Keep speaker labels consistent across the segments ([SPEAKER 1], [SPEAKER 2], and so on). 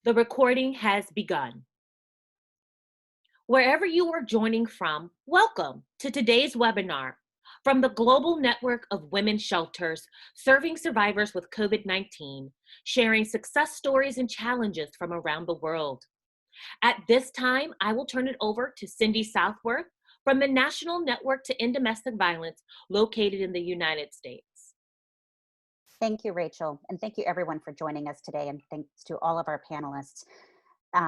[SPEAKER 1] The recording has begun. Wherever you are joining from, welcome to today's webinar from the Global Network of Women's Shelters Serving Survivors with COVID-19, sharing success stories and challenges from around the world. At this time, I will turn it over to Cindy Southworth from the National Network to End Domestic Violence located in the United States.
[SPEAKER 2] Thank you, Rachel, and thank you everyone for joining us today, and thanks to all of our panelists.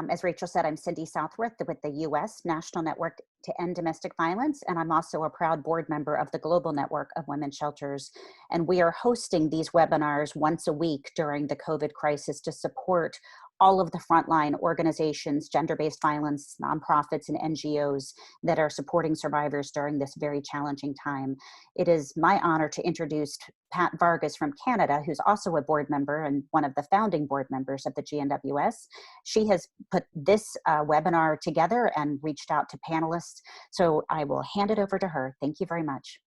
[SPEAKER 2] As Rachel said, I'm Cindy Southworth with the U.S. National Network to End Domestic Violence, and I'm also a proud board member of the Global Network of Women's Shelters. And we are hosting these webinars once a week during the COVID crisis to support all of the frontline organizations, gender-based violence, nonprofits, and NGOs that are supporting survivors during this very challenging time. It is my honor to introduce Pat Vargas from Canada, who's also a board member and one of the founding board members of the GNWS. She has put this webinar together and reached out to panelists. So I will hand it over to her. Thank you very much.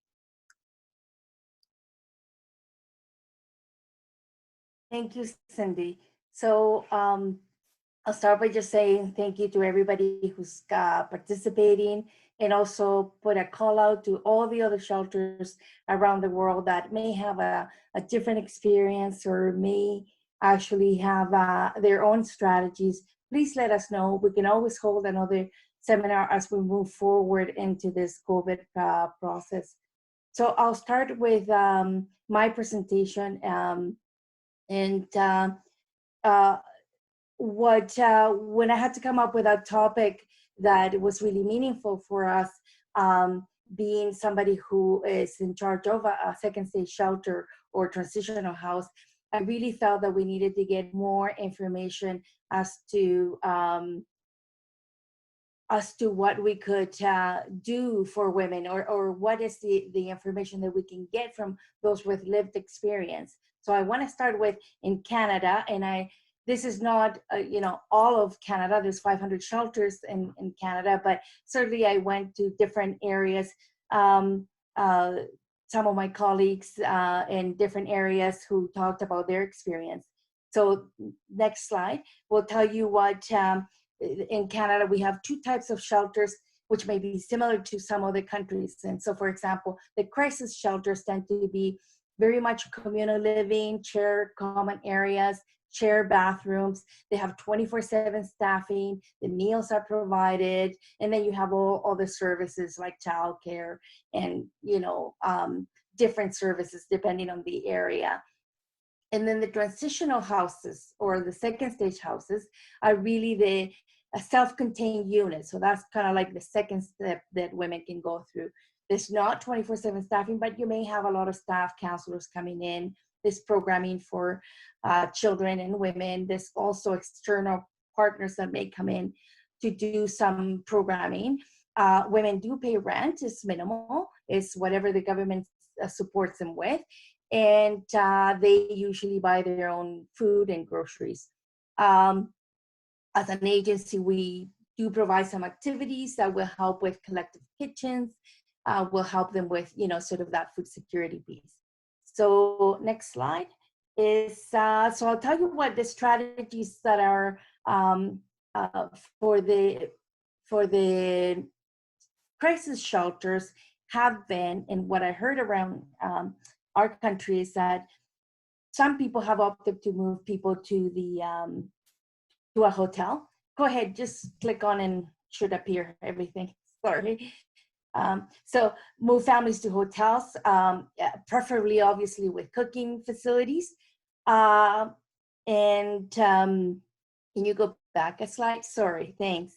[SPEAKER 3] Thank you, Cindy. So I'll start by just saying thank you to everybody who's participating, and also put a call out to all the other shelters around the world that may have a different experience or may actually have their own strategies. Please let us know. We can always hold another seminar as we move forward into this COVID process. So I'll start with my presentation. When I had to come up with a topic that was really meaningful for us, being somebody who is in charge of a second stage shelter or transitional house, I really felt that we needed to get more information as to what we could do for women, or what is the information that we can get from those with lived experience. So I want to start with in Canada, and this is not all of Canada. There's 500 shelters in Canada, but certainly I went to different areas. Some of my colleagues in different areas who talked about their experience. So next slide will tell you what in Canada we have two types of shelters, which may be similar to some other countries. And so, for example, the crisis shelters tend to be very much communal living, shared common areas, shared bathrooms. They have 24/7 staffing, the meals are provided, and then you have all the services like childcare and different services depending on the area. And then the transitional houses, or the second stage houses, are really the self-contained units. So that's kind of like the second step that women can go through. There's not 24/7 staffing, but you may have a lot of staff counselors coming in. There's programming for children and women. There's also external partners that may come in to do some programming. Women do pay rent. It's minimal. It's whatever the government supports them with. And they usually buy their own food and groceries. As an agency, we do provide some activities that will help with collective kitchens, will help them with, sort of that food security piece. So next slide is, so I'll tell you what the strategies that are for the crisis shelters have been, and what I heard around our country is that some people have opted to move people to to a hotel. Go ahead, just click on and should appear everything. Sorry. So move families to hotels, preferably obviously with cooking facilities. And can you go back a slide? Sorry, thanks.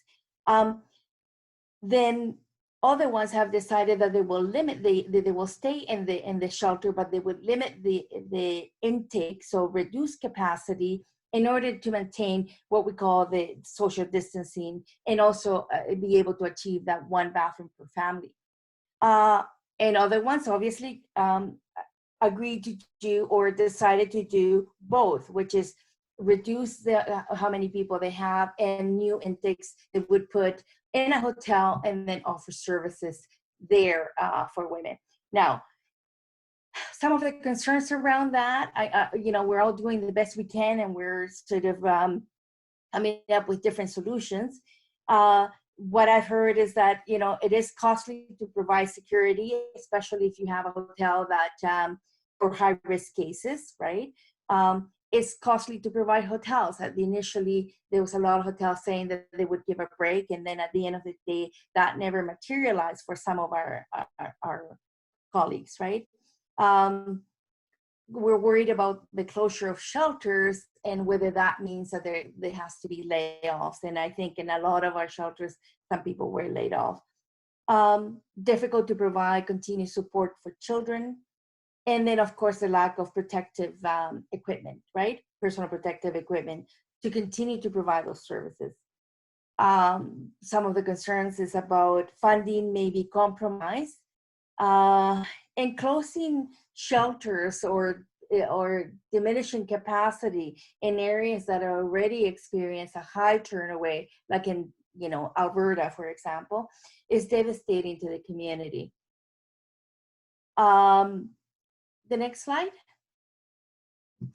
[SPEAKER 3] Then other ones have decided that they will limit they will stay in the shelter, but they would limit the intake, so reduce capacity in order to maintain what we call the social distancing, and also be able to achieve that one bathroom per family. And other ones obviously agreed to do or decided to do both, which is reduce how many people they have, and new intakes they would put in a hotel and then offer services there for women. Now, some of the concerns around that, we're all doing the best we can, and we're sort of coming up with different solutions. What I've heard is that, it is costly to provide security, especially if you have a hotel that, for high risk cases, right? It's costly to provide hotels. Initially, there was a lot of hotels saying that they would give a break, and then at the end of the day, that never materialized for some of our colleagues, right? We're worried about the closure of shelters and whether that means that there has to be layoffs. And I think in a lot of our shelters, some people were laid off. Difficult to provide continued support for children. And then, of course, the lack of protective equipment, right? Personal protective equipment to continue to provide those services. Some of the concerns is about funding may be compromised, and closing shelters or diminishing capacity in areas that already experience a high turnover, like in Alberta, for example, is devastating to the community. The next slide.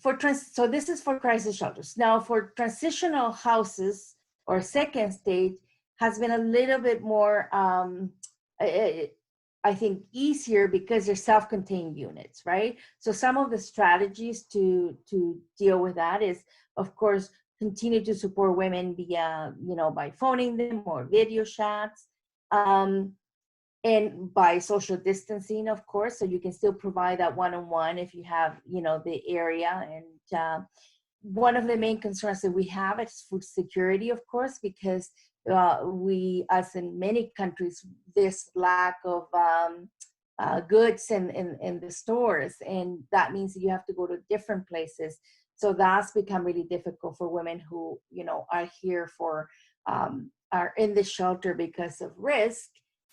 [SPEAKER 3] So this is for crisis shelters. Now for transitional houses or second stage has been a little bit more, I think, easier because they're self-contained units, right? So some of the strategies to deal with that is, of course, continue to support women via, by phoning them or video chats, and by social distancing, of course, so you can still provide that one-on-one if you have, the area. And one of the main concerns that we have is food security, of course, because we, as in many countries, this lack of goods in the stores, and that means that you have to go to different places. So that's become really difficult for women who, are here are in the shelter because of risk,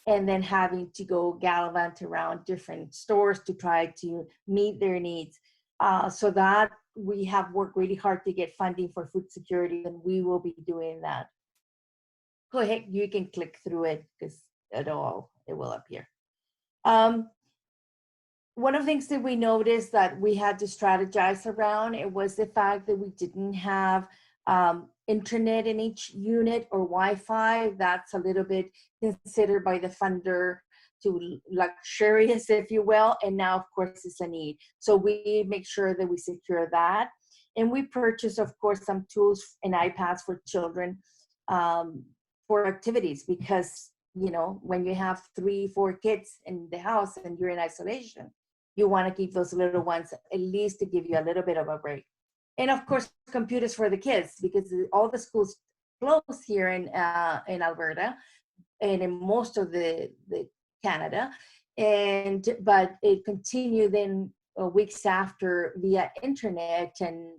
[SPEAKER 3] and then having to go gallivant around different stores to try to meet their needs. So that we have worked really hard to get funding for food security, and we will be doing that. Go ahead, you can click through it because it will appear. One of the things that we noticed that we had to strategize around, it was the fact that we didn't have internet in each unit or Wi-Fi. That's a little bit considered by the funder to luxurious, if you will, and now of course it's a need. So we make sure that we secure that. And we purchase, of course, some tools and iPads for children for activities, because when you have 3-4 kids in the house and you're in isolation, you want to keep those little ones at least to give you a little bit of a break. And of course, computers for the kids, because all the schools close here in Alberta and in most of the Canada, but it continued then weeks after via internet and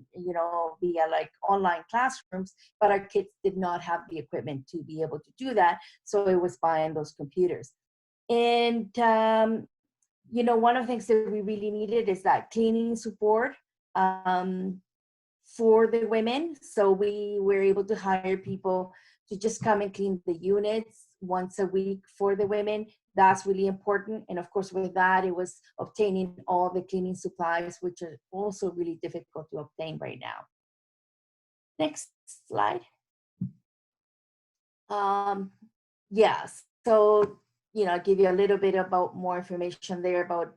[SPEAKER 3] via like online classrooms, but our kids did not have the equipment to be able to do that, so it was buying those computers. And one of the things that we really needed is that cleaning support for the women. So we were able to hire people to just come and clean the units once a week for the women. That's really important. And of course, with that, it was obtaining all the cleaning supplies, which are also really difficult to obtain right now. Next slide. Yes. So, I'll give you a little bit about more information there about,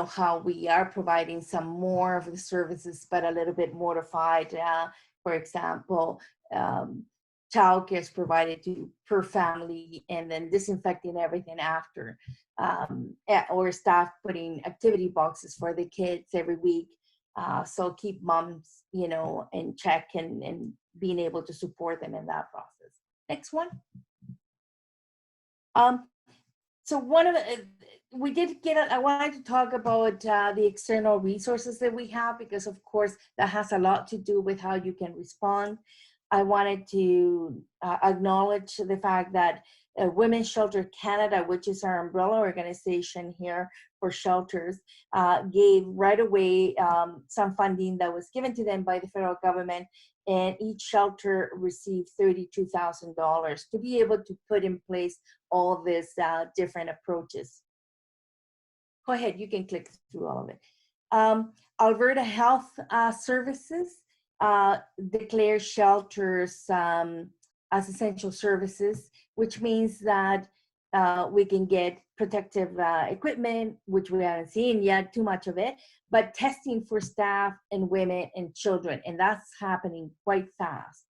[SPEAKER 3] how we are providing some more of the services, but a little bit modified. For example, childcare is provided per family, and then disinfecting everything after, or staff putting activity boxes for the kids every week. So keep moms, in check and being able to support them in that process. Next one. So one of the, I wanted to talk about the external resources that we have, because of course that has a lot to do with how you can respond. I wanted to acknowledge the fact that Women's Shelter Canada, which is our umbrella organization here for shelters, gave right away some funding that was given to them by the federal government, and each shelter received $32,000 to be able to put in place all these different approaches. Go ahead, you can click through all of it. Alberta Health Services declare shelters as essential services, which means that we can get protective equipment, which we haven't seen yet too much of it, but testing for staff and women and children, and that's happening quite fast.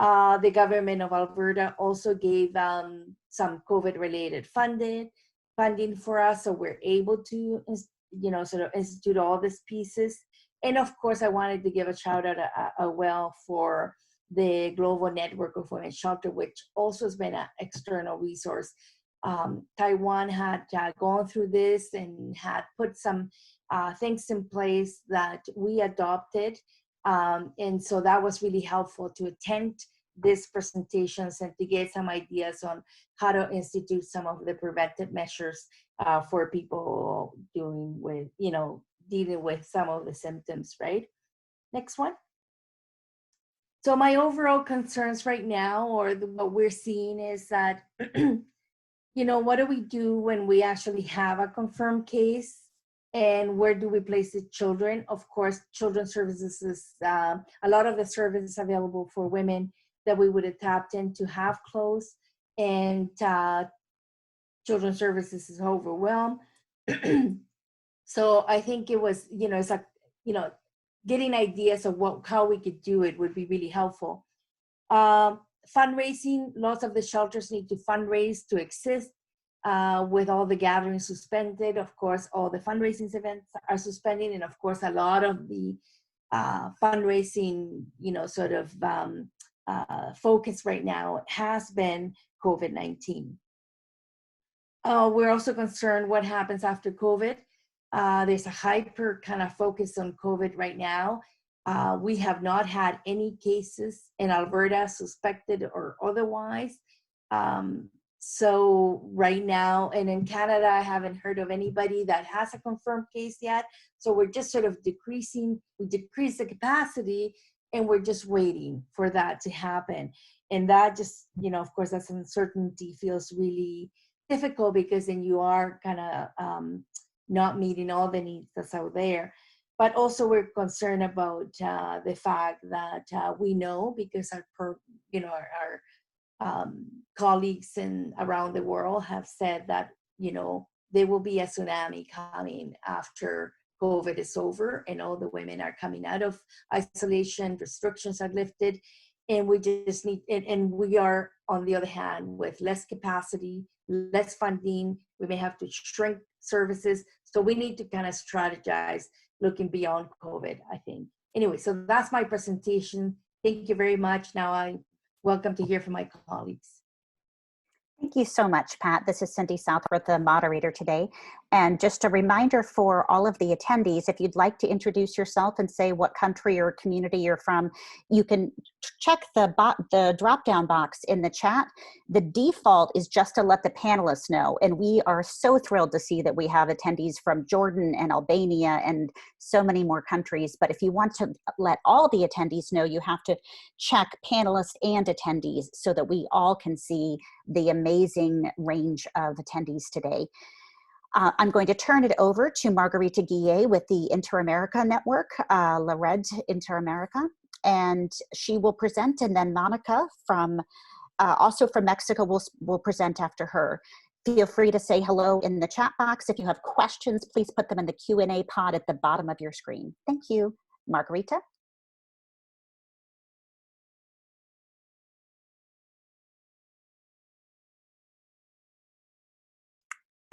[SPEAKER 3] The government of Alberta also gave some COVID-related funding for us, so we're able to, sort of institute all these pieces. And of course, I wanted to give a shout out for the Global Network of Women's Shelter, which also has been an external resource. Taiwan had gone through this and had put some things in place that we adopted. And so that was really helpful to attend these presentations and to get some ideas on how to institute some of the preventive measures for people dealing with some of the symptoms, right? Next one. So my overall concerns right now, or what we're seeing, is that, what do we do when we actually have a confirmed case? And where do we place the children? Of course, children's services is a lot of the services available for women that we would have tapped into have closed, and children's services is overwhelmed. So I think it was, it's like, getting ideas of how we could do it would be really helpful. Fundraising, lots of the shelters need to fundraise to exist. With all the gatherings suspended, of course, all the fundraising events are suspended, and of course, a lot of the fundraising, focus right now has been COVID-19. We're also concerned what happens after COVID. There's a hyper kind of focus on COVID right now. We have not had any cases in Alberta, suspected or otherwise. So right now, and in Canada, I haven't heard of anybody that has a confirmed case yet. So we're just sort of decreasing, we decrease the capacity, and we're just waiting for that to happen. And that just, of course, that uncertainty feels really difficult, because then you are kind of not meeting all the needs that's out there. But also we're concerned about the fact that we know, because our colleagues around the world have said that, there will be a tsunami coming after COVID is over and all the women are coming out of isolation, restrictions are lifted, and we just need, and we are, on the other hand, with less capacity, less funding, we may have to shrink services. So we need to kind of strategize looking beyond COVID, I think. Anyway, so that's my presentation. Thank you very much. Now I'm welcome to hear from my colleagues.
[SPEAKER 2] Thank you so much, Pat. This is Cindy Southworth, the moderator today. And just a reminder for all of the attendees, if you'd like to introduce yourself and say what country or community you're from, you can check the drop-down box in the chat. The default is just to let the panelists know. And we are so thrilled to see that we have attendees from Jordan and Albania and so many more countries. But if you want to let all the attendees know, you have to check panelists and attendees so that we all can see the amazing range of attendees today. I'm going to turn it over to Margarita Guillet with the Inter-America Network, La Red Inter-America, and she will present, and then Monica from, also from Mexico, will present after her. Feel free to say hello in the chat box. If you have questions, please put them in the Q&A pod at the bottom of your screen. Thank you. Margarita?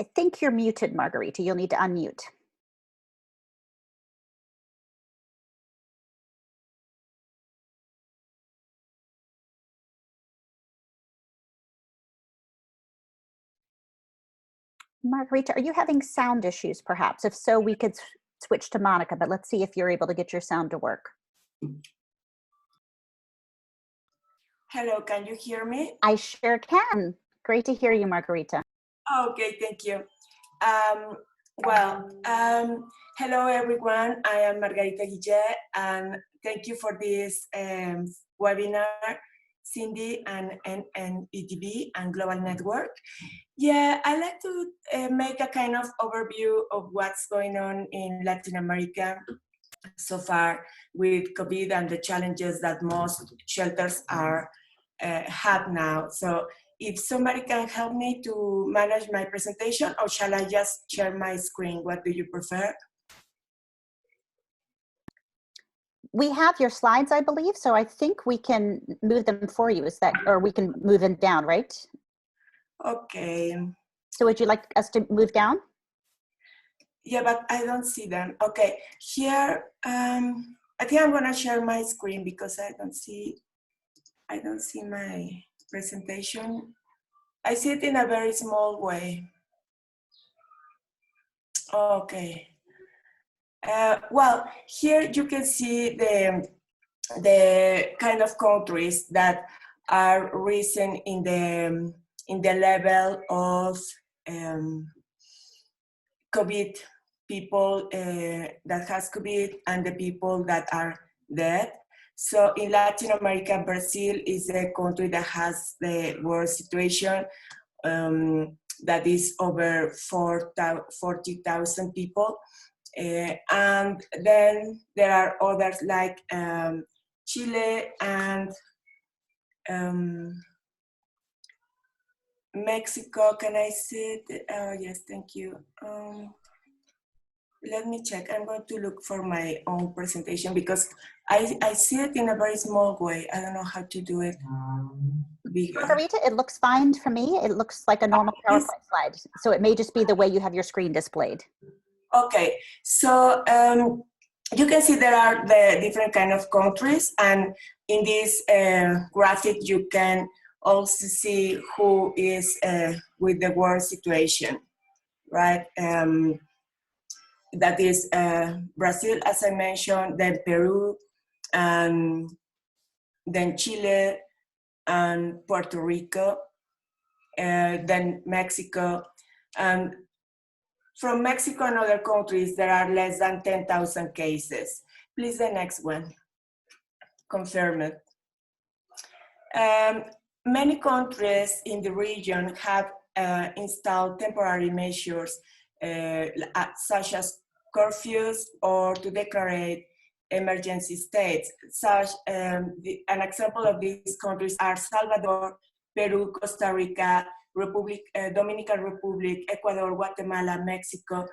[SPEAKER 2] I think you're muted, Margarita. You'll need to unmute. Margarita, are you having sound issues perhaps? If so, we could switch to Monica, but let's see if you're able to get your sound to work.
[SPEAKER 4] Hello, can you hear me?
[SPEAKER 2] I sure can. Great to hear you, Margarita.
[SPEAKER 4] Okay, thank you. Hello everyone. I am Margarita Guillet, and thank you for this webinar, Cindy and ETV and Global Network. Yeah, I'd like to make a kind of overview of what's going on in Latin America so far with COVID and the challenges that most shelters are have now. So if somebody can help me to manage my presentation, or shall I just share my screen? What do you prefer?
[SPEAKER 2] We have your slides, I believe, so I think we can move them for you. Is that, or we can move them down, right?
[SPEAKER 4] Okay.
[SPEAKER 2] So would you like us to move down?
[SPEAKER 4] Yeah, but I don't see them. Okay, here, I think I'm gonna share my screen because I don't see my presentation. I see it in a very small way. Okay. Well, here you can see the kind of countries that are risen in the level of COVID people that has COVID and the people that are dead. So in Latin America, Brazil is the country that has the worst situation. That is over 40,000 people. And then there are others like Chile and Mexico. Can I see it? Yes, thank you. Let me check. I'm going to look for my own presentation because I see it in a very small way. I don't know how to do it bigger.
[SPEAKER 2] Margarita, it looks fine for me. It looks like a normal PowerPoint slide. So it may just be the way you have your screen displayed.
[SPEAKER 4] Okay, so you can see there are the different kind of countries, and in this graphic you can also see who is with the worst situation, right? That is Brazil, as I mentioned, then Peru, and then Chile, and Puerto Rico, then Mexico. And from Mexico and other countries, there are less than 10,000 cases. Please, the next one. Confirm it. Many countries in the region have installed temporary measures such as curfews or to declare emergency states. An example of these countries are Salvador, Peru, Costa Rica, Dominican Republic, Ecuador, Guatemala, Mexico.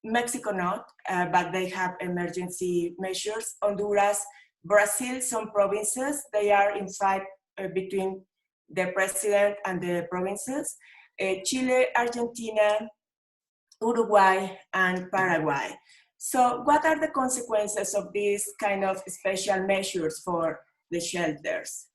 [SPEAKER 4] Mexico not, but they have emergency measures. Honduras, Brazil, some provinces, they are in fight between the president and the provinces. Chile, Argentina, Uruguay, and Paraguay. So what are the consequences of these kind of special measures for the shelters?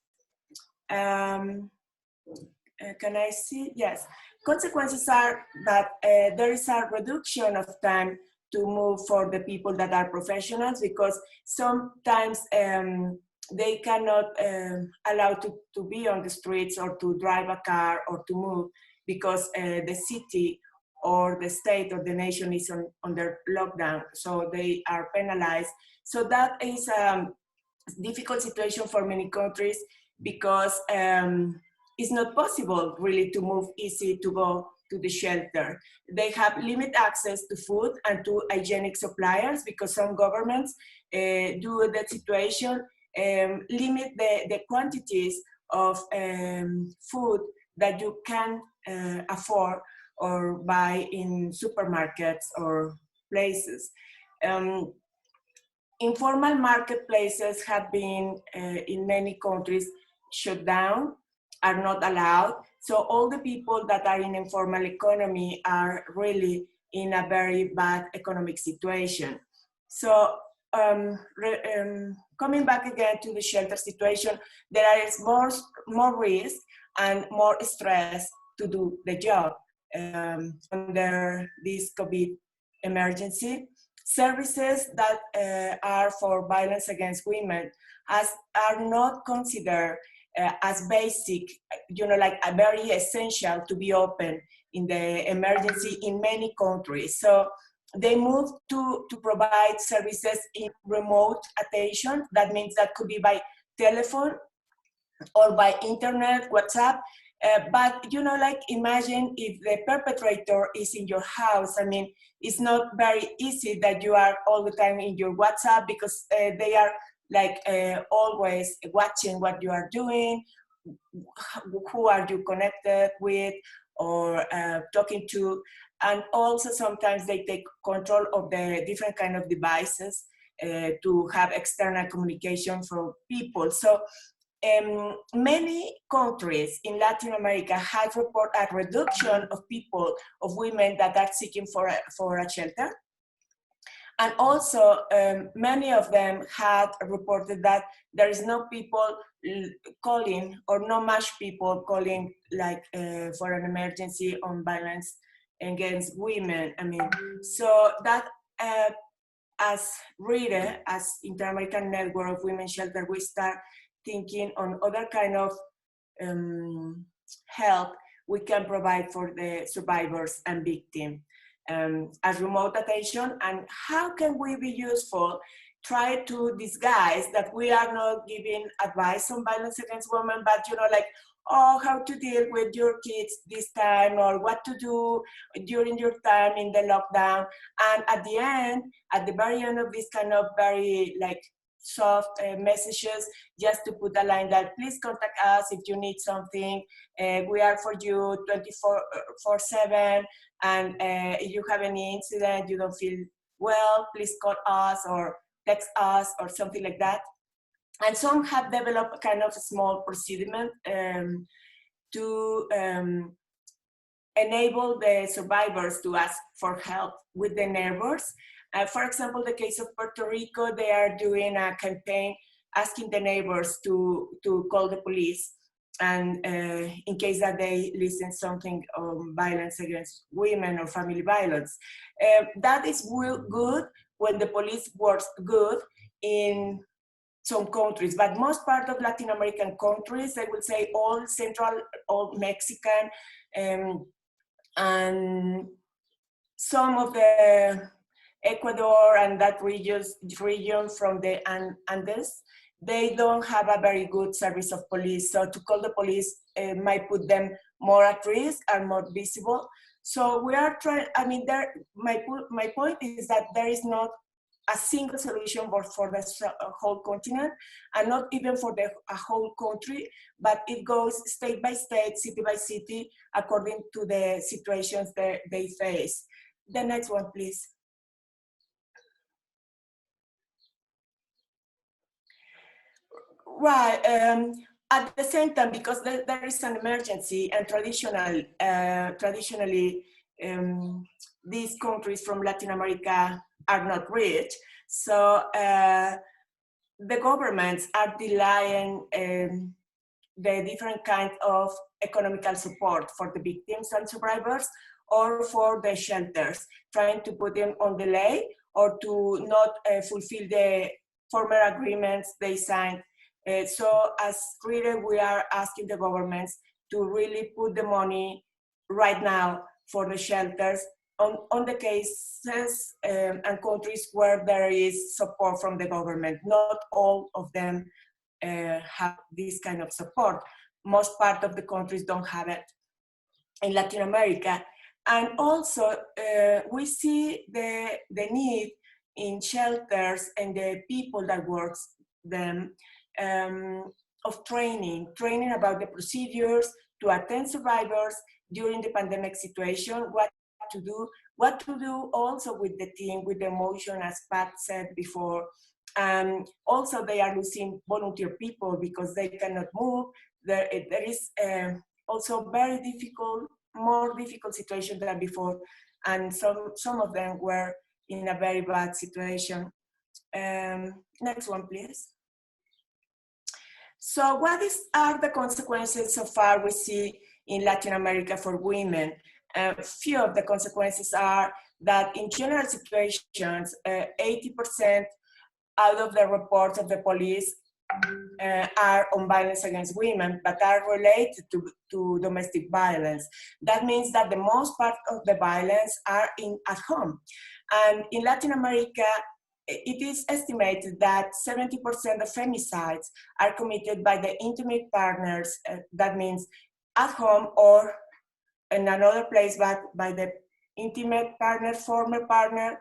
[SPEAKER 4] Can I see? Yes. Consequences are that there is a reduction of time to move for the people that are professionals, because sometimes they cannot allow to be on the streets or to drive a car or to move because the city or the state or the nation is under lockdown, so they are penalized. So that is a difficult situation for many countries because it's not possible really to move easy to go to the shelter. They have limited access to food and to hygienic suppliers because some governments do that situation, limit the quantities of food that you can afford or buy in supermarkets or places. Informal marketplaces have been in many countries shut down, are not allowed. So all the people that are in informal economy are really in a very bad economic situation. So coming back again to the shelter situation, there is more risk and more stress to do the job under this COVID emergency. Services that are for violence against women are not considered as basic, like a very essential to be open in the emergency in many countries. So they moved to provide services in remote attention. That means that could be by telephone or by internet, WhatsApp. But you know, like imagine if the perpetrator is in your house. I mean, it's not very easy that you are all the time in your WhatsApp, because they are like always watching what you are doing, who are you connected with or talking to, and also sometimes they take control of the different kind of devices to have external communication from people. So many countries in Latin America have reported a reduction of people, of women that are seeking for a shelter. And also, many of them had reported that there is no people calling, or not much people calling, like for an emergency on violence against women. I mean, so that as RIDE, as Inter-American Network of Women's Shelter, we start thinking on other kind of help we can provide for the survivors and victims. As remote attention, and how can we be useful, try to disguise that we are not giving advice on violence against women, but you know, like, oh, how to deal with your kids this time, or what to do during your time in the lockdown. And at the end, at the very end of this kind of very like soft messages, just to put a line that please contact us if you need something. We are for you 24/7. And if you have any incident, you don't feel well, please call us or text us or something like that. And some have developed kind of a small procedure to enable the survivors to ask for help with the neighbors. For example, the case of Puerto Rico, they are doing a campaign asking the neighbors to call the police, and in case that they listen something on violence against women or family violence. That is good when the police works good in some countries, but most part of Latin American countries, I would say all Central, all Mexican, and some of the Ecuador and that region from the Andes, they don't have a very good service of police. So to call the police might put them more at risk and more visible. So we are trying, I mean, my point is that there is not a single solution for the whole continent, and not even for a whole country, but it goes state by state, city by city, according to the situations that they face. The next one, please. Right. At the same time, because there is an emergency, and traditionally, these countries from Latin America are not rich, so the governments are delaying the different kind of economical support for the victims and survivors, or for the shelters, trying to put them on delay or to not fulfill the former agreements they signed. So as reader, we are asking the governments to really put the money right now for the shelters on the cases and countries where there is support from the government. Not all of them have this kind of support. Most part of the countries don't have it in Latin America. And also we see the need in shelters and the people that works them of training about the procedures to attend survivors during the pandemic situation, what to do also with the team, with the emotion, as Pat said before. Also, they are losing volunteer people because they cannot move. There is also very difficult, more difficult situation than before, and some of them were in a very bad situation. Next one, please. So what are the consequences so far we see in Latin America for women? Few of the consequences are that in general situations, 80% out of the reports of the police are on violence against women, but are related to domestic violence. That means that the most part of the violence are at home. And in Latin America, it is estimated that 70% of femicides are committed by the intimate partners. That means at home or in another place, but by the intimate partner, former partner.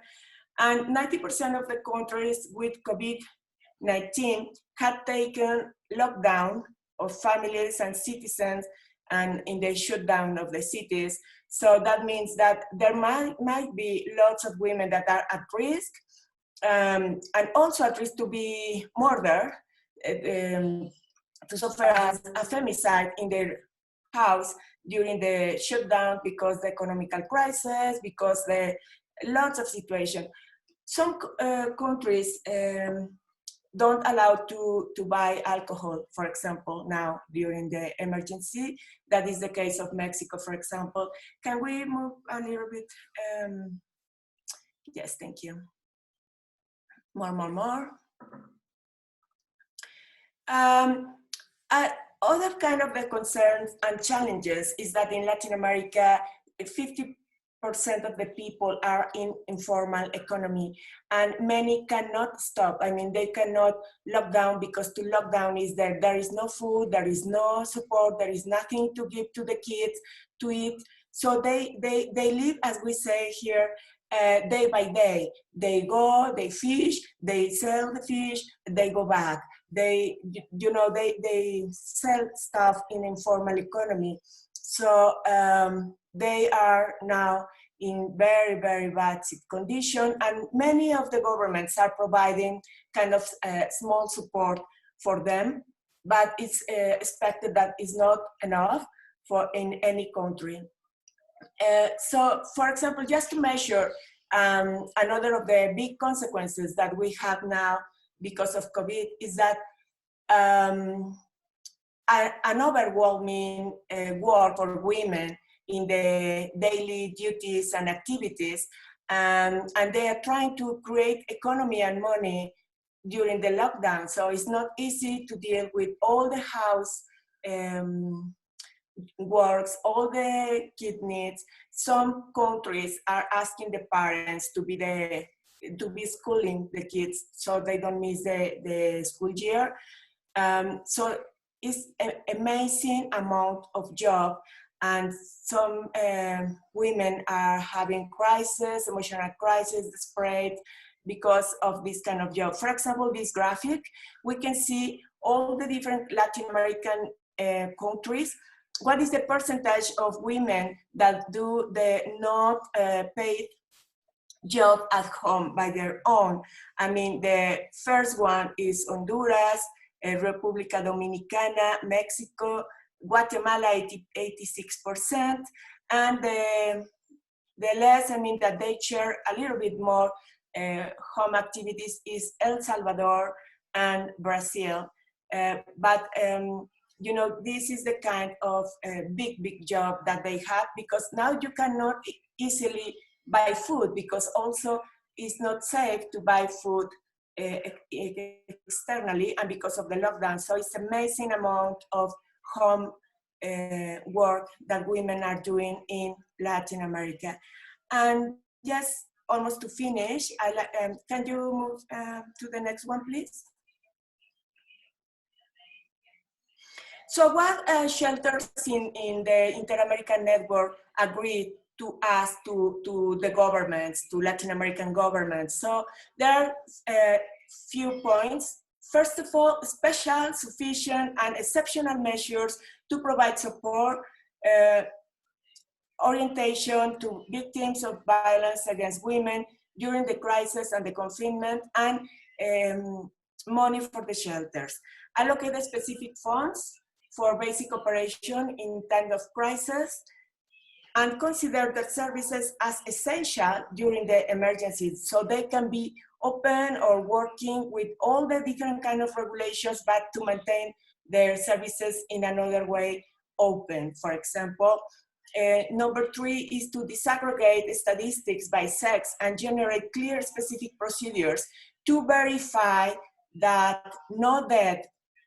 [SPEAKER 4] And 90% of the countries with COVID-19 had taken lockdown of families and citizens and in the shutdown of the cities. So that means that there might be lots of women that are at risk, and also at risk to be murdered, to suffer as a femicide in their house during the shutdown because the economical crisis, because the lots of situations. Some countries don't allow to buy alcohol, for example, now during the emergency. That is the case of Mexico, for example. Can we move a little bit? Yes, thank you. More. Other kind of the concerns and challenges is that in Latin America, 50% of the people are in informal economy, and many cannot stop. I mean, they cannot lock down because to lock down is that there is no food, there is no support, there is nothing to give to the kids to eat. So they live, as we say here, day by day. They go, they fish, they sell the fish, they go back. They sell stuff in informal economy. So they are now in very, very bad condition, and many of the governments are providing kind of small support for them, but it's expected that it's not enough for in any country. So, for example, just to measure another of the big consequences that we have now because of COVID is that an overwhelming work for women in the daily duties and activities, and they are trying to create economy and money during the lockdown. So it's not easy to deal with all the house works, all the kid needs. Some countries are asking the parents to be schooling the kids so they don't miss the school year. So it's an amazing amount of job, and some women are having crisis, emotional crisis, desperate because of this kind of job. For example, this graphic, we can see all the different Latin American countries. What is the percentage of women that do the not paid job at home by their own? I mean, the first one is Honduras, República Dominicana, Mexico, Guatemala, 86%, and the less, I mean, that they share a little bit more home activities is El Salvador and Brazil. But you know, this is the kind of big job that they have, because now you cannot easily buy food, because also it's not safe to buy food externally, and because of the lockdown. So it's amazing amount of home work that women are doing in Latin America. And just almost to finish, can you move to the next one, please? So what shelters in the Inter-American Network agreed to ask to the governments, to Latin American governments? So there are few points. First of all, special, sufficient, and exceptional measures to provide support, orientation to victims of violence against women during the crisis and the confinement, and money for the shelters. Allocate specific funds for basic operation in time of crisis, and consider the services as essential during the emergencies, so they can be open or working with all the different kind of regulations, but to maintain their services in another way open. For example, number 3 is to disaggregate statistics by sex and generate clear specific procedures to verify that no death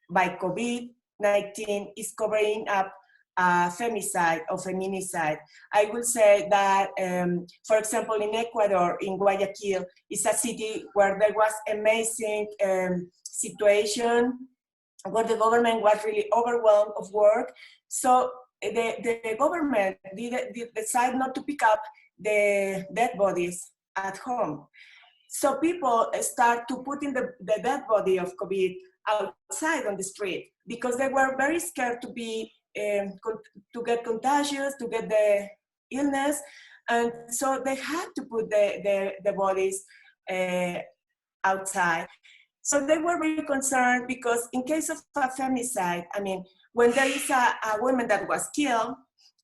[SPEAKER 4] by COVID-19 is covering up femicide or feminicide. I will say that, for example, in Ecuador, in Guayaquil, is a city where there was amazing situation, where the government was really overwhelmed of work. So the government did decide not to pick up the dead bodies at home. So people start to put in the dead body of COVID outside on the street because they were very scared to be to get contagious, to get the illness, and so they had to put the bodies outside. So they were very concerned because in case of a femicide, I mean, when there is a woman that was killed,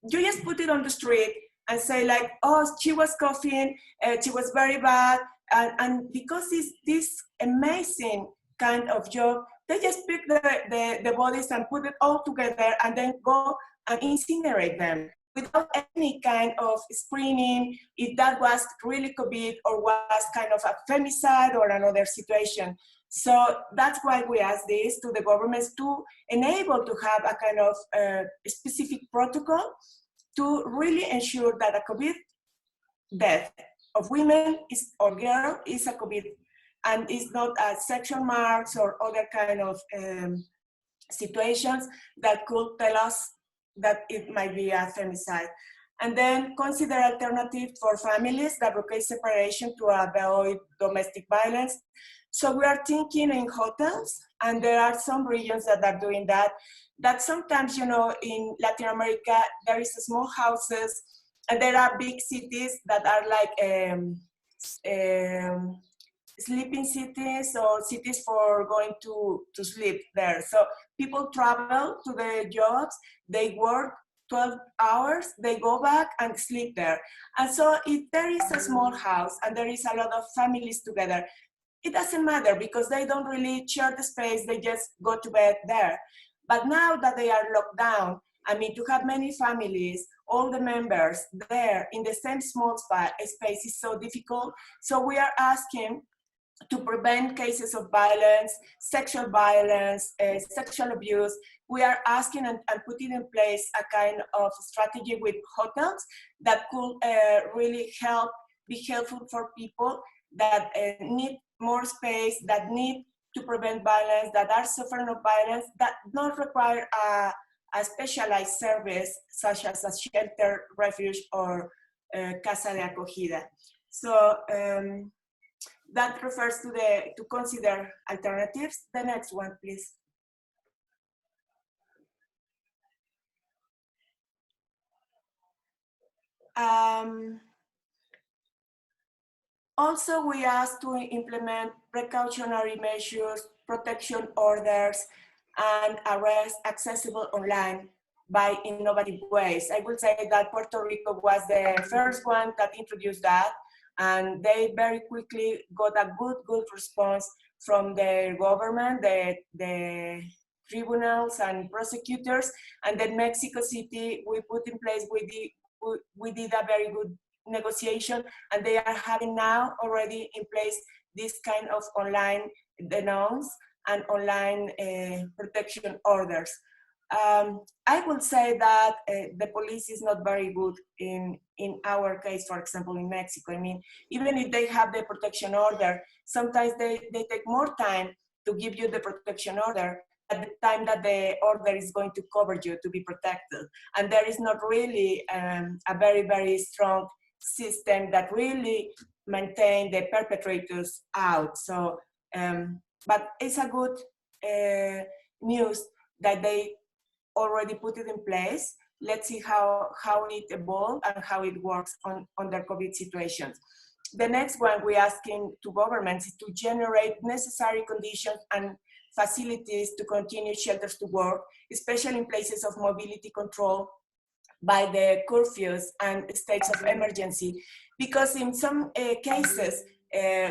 [SPEAKER 4] you just put it on the street and say like, oh, she was coughing, she was very bad, and because it's this amazing kind of job, they just pick the bodies and put it all together and then go and incinerate them without any kind of screening if that was really COVID or was kind of a femicide or another situation. So that's why we ask this to the governments to enable to have a kind of specific protocol to really ensure that a COVID death of women or girl is a COVID and is not a sexual marks or other kind of situations that could tell us that it might be a femicide. And then consider alternatives for families that require separation to avoid domestic violence. So we are thinking in hotels, and there are some regions that are doing that. That sometimes, you know, in Latin America, there is small houses, and there are big cities that are like sleeping cities or cities for going to sleep there. So people travel to their jobs, they work 12 hours, they go back and sleep there. And so if there is a small house and there is a lot of families together, it doesn't matter because they don't really share the space, they just go to bed there. But now that they are locked down, I mean, to have many families, all the members there in the same small space is so difficult. So we are asking to prevent cases of violence, sexual abuse. We are asking and putting in place a kind of strategy with hotels that could really be helpful for people that need more space, that need to prevent violence, that are suffering of violence, that don't require a specialized service such as a shelter, refuge, or casa de acogida. So that refers to consider alternatives. The next one, please. Also, we asked to implement precautionary measures, protection orders, and arrests accessible online by innovative ways. I would say that Puerto Rico was the first one that introduced that, and they very quickly got a good response from the government, the tribunals and prosecutors, and then Mexico City, we put in place, we did a very good negotiation, and they are having now already in place this kind of online denounce and online protection orders. I would say that the police is not very good in our case, for example, in Mexico. I mean, even if they have the protection order, sometimes they take more time to give you the protection order at the time that the order is going to cover you to be protected. And there is not really a very strong system that really maintain the perpetrators out. So, but it's a good news that they already put it in place. Let's see how it evolves and how it works under COVID situations. The next one we're asking to governments is to generate necessary conditions and facilities to continue shelters to work, especially in places of mobility control by the curfews and states of emergency. Because in some cases,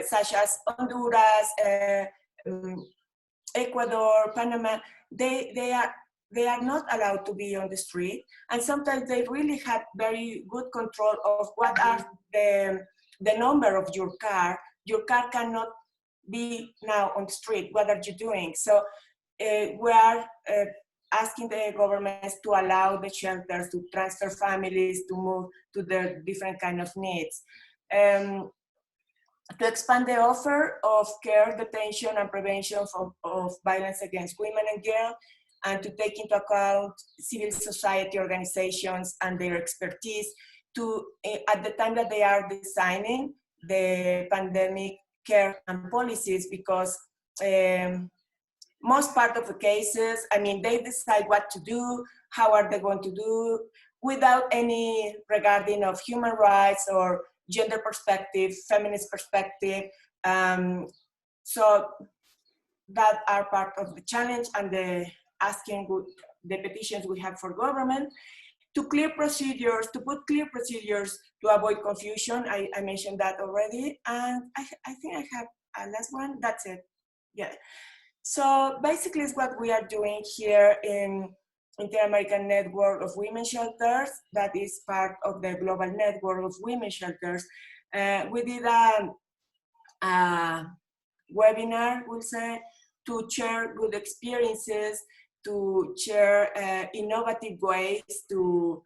[SPEAKER 4] such as Honduras, Ecuador, Panama, they are not allowed to be on the street, and sometimes they really have very good control of what are the number of your car. Your car cannot be now on the street. What are you doing? So we are asking the governments to allow the shelters to transfer families to move to their different kind of needs. To expand the offer of care, detention, and prevention of violence against women and girls, and to take into account civil society organizations and their expertise to, at the time that they are designing the pandemic care and policies, because most part of the cases, I mean, they decide what to do, how are they going to do, without any regarding of human rights or gender perspective, feminist perspective. So that are part of the challenge and the asking the petitions we have for government to clear procedures, to put clear procedures to avoid confusion. I mentioned that already. And I think I have a last one, that's it. Yeah. So basically it's what we are doing here in Inter-American Network of Women Shelters, that is part of the global network of women shelters. We did a webinar, we'll say, to share good experiences, to share innovative ways to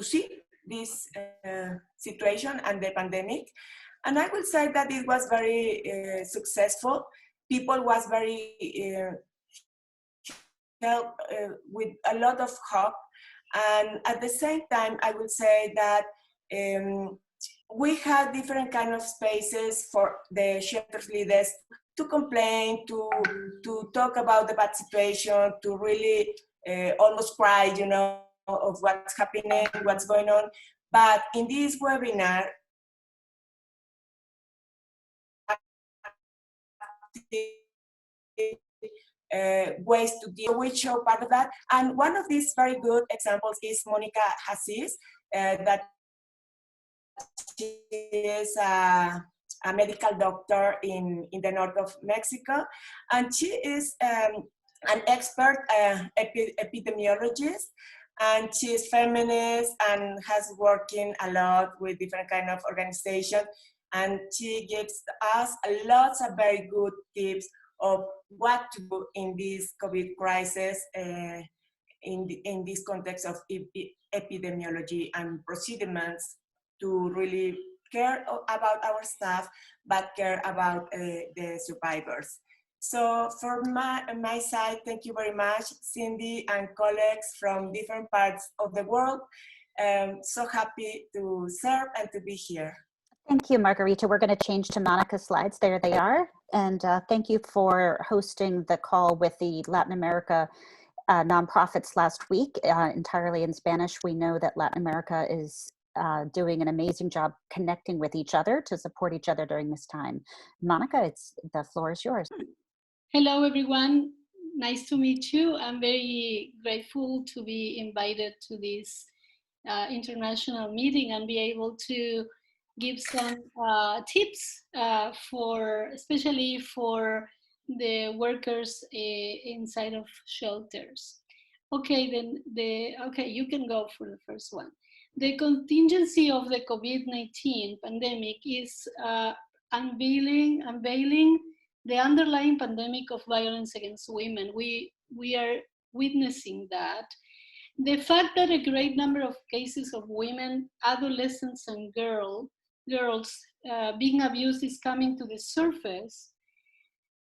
[SPEAKER 4] see this situation and the pandemic. And I will say that it was very successful. People was very help with a lot of hope. And at the same time, I would say that we had different kind of spaces for the shelters leaders to complain, to talk about the bad situation, to really almost cry, you know, of what's happening, what's going on. But in this webinar, ways to deal with, show part of that. And one of these very good examples is Monica Hassis, that she is a medical doctor in the north of Mexico. And she is an expert epidemiologist, and she is feminist and has working a lot with different kind of organizations. And she gives us lots of very good tips of what to do in this COVID crisis, in this context of epidemiology and procedures to really care about our staff, but care about the survivors. So for my side, thank you very much, Cindy and colleagues from different parts of the world. So happy to serve and to be here.
[SPEAKER 2] Thank you, Margarita. We're going to change to Monica's slides. There they are. And thank you for hosting the call with the Latin America nonprofits last week, entirely in Spanish. We know that Latin America is doing an amazing job connecting with each other to support each other during this time. Monica, the floor is yours.
[SPEAKER 5] Hello, everyone. Nice to meet you. I'm very grateful to be invited to this international meeting and be able to give some tips especially for the workers inside of shelters. Okay, then okay, you can go for the first one. The contingency of the COVID-19 pandemic is unveiling the underlying pandemic of violence against women. We are witnessing that. The fact that a great number of cases of women, adolescents, and girls being abused is coming to the surface,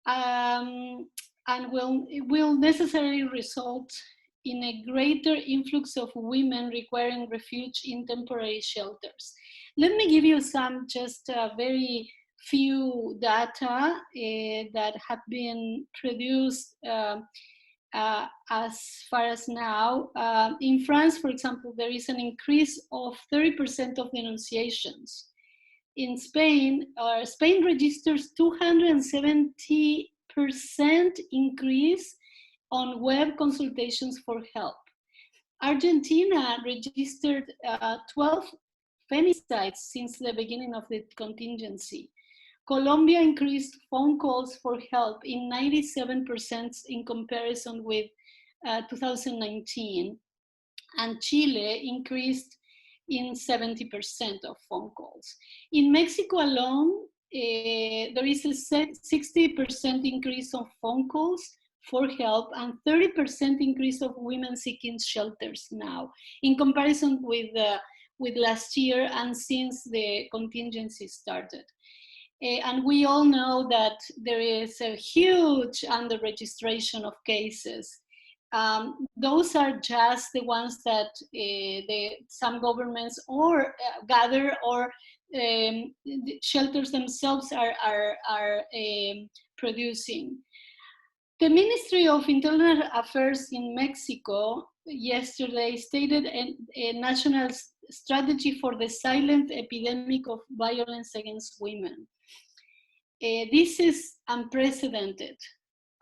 [SPEAKER 5] and will necessarily result in a greater influx of women requiring refuge in temporary shelters. Let me give you some just very few data that have been produced as far as now. In France, for example, there is an increase of 30% of denunciations. In Spain, Spain registers 270% increase on web consultations for help. Argentina registered 12 femicides since the beginning of the contingency. Colombia increased phone calls for help in 97% in comparison with 2019. And Chile increased in 70% of phone calls. In Mexico alone, there is a 60% increase of phone calls for help and 30% increase of women seeking shelters now in comparison with last year and since the contingency started. And we all know that there is a huge under-registration of cases. Those are just the ones that some governments or gather, or the shelters themselves are producing. The Ministry of Internal Affairs in Mexico yesterday stated a national strategy for the silent epidemic of violence against women. This is unprecedented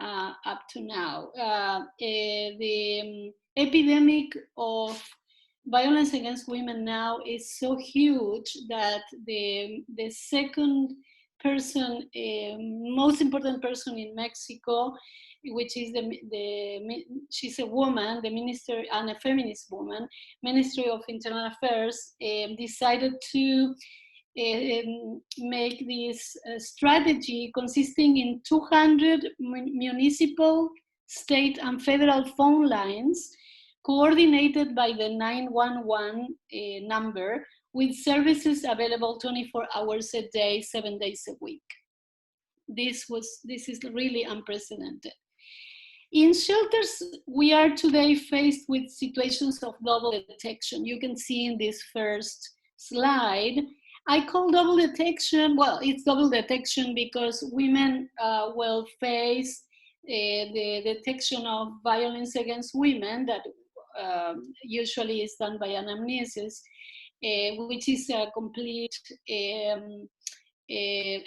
[SPEAKER 5] up to now. The epidemic of violence against women now is so huge that the second person, most important person in Mexico, which is she's a woman, the minister, and a feminist woman, Ministry of Internal Affairs, decided to make this strategy consisting in 200 municipal, state, and federal phone lines coordinated by the 911 number, with services available 24 hours a day, 7 days a week. This is really unprecedented. In shelters, we are today faced with situations of double detection. You can see in this first slide. I call double detection, well, it's double detection because women will face the detection of violence against women that usually is done by anamnesis, which is a complete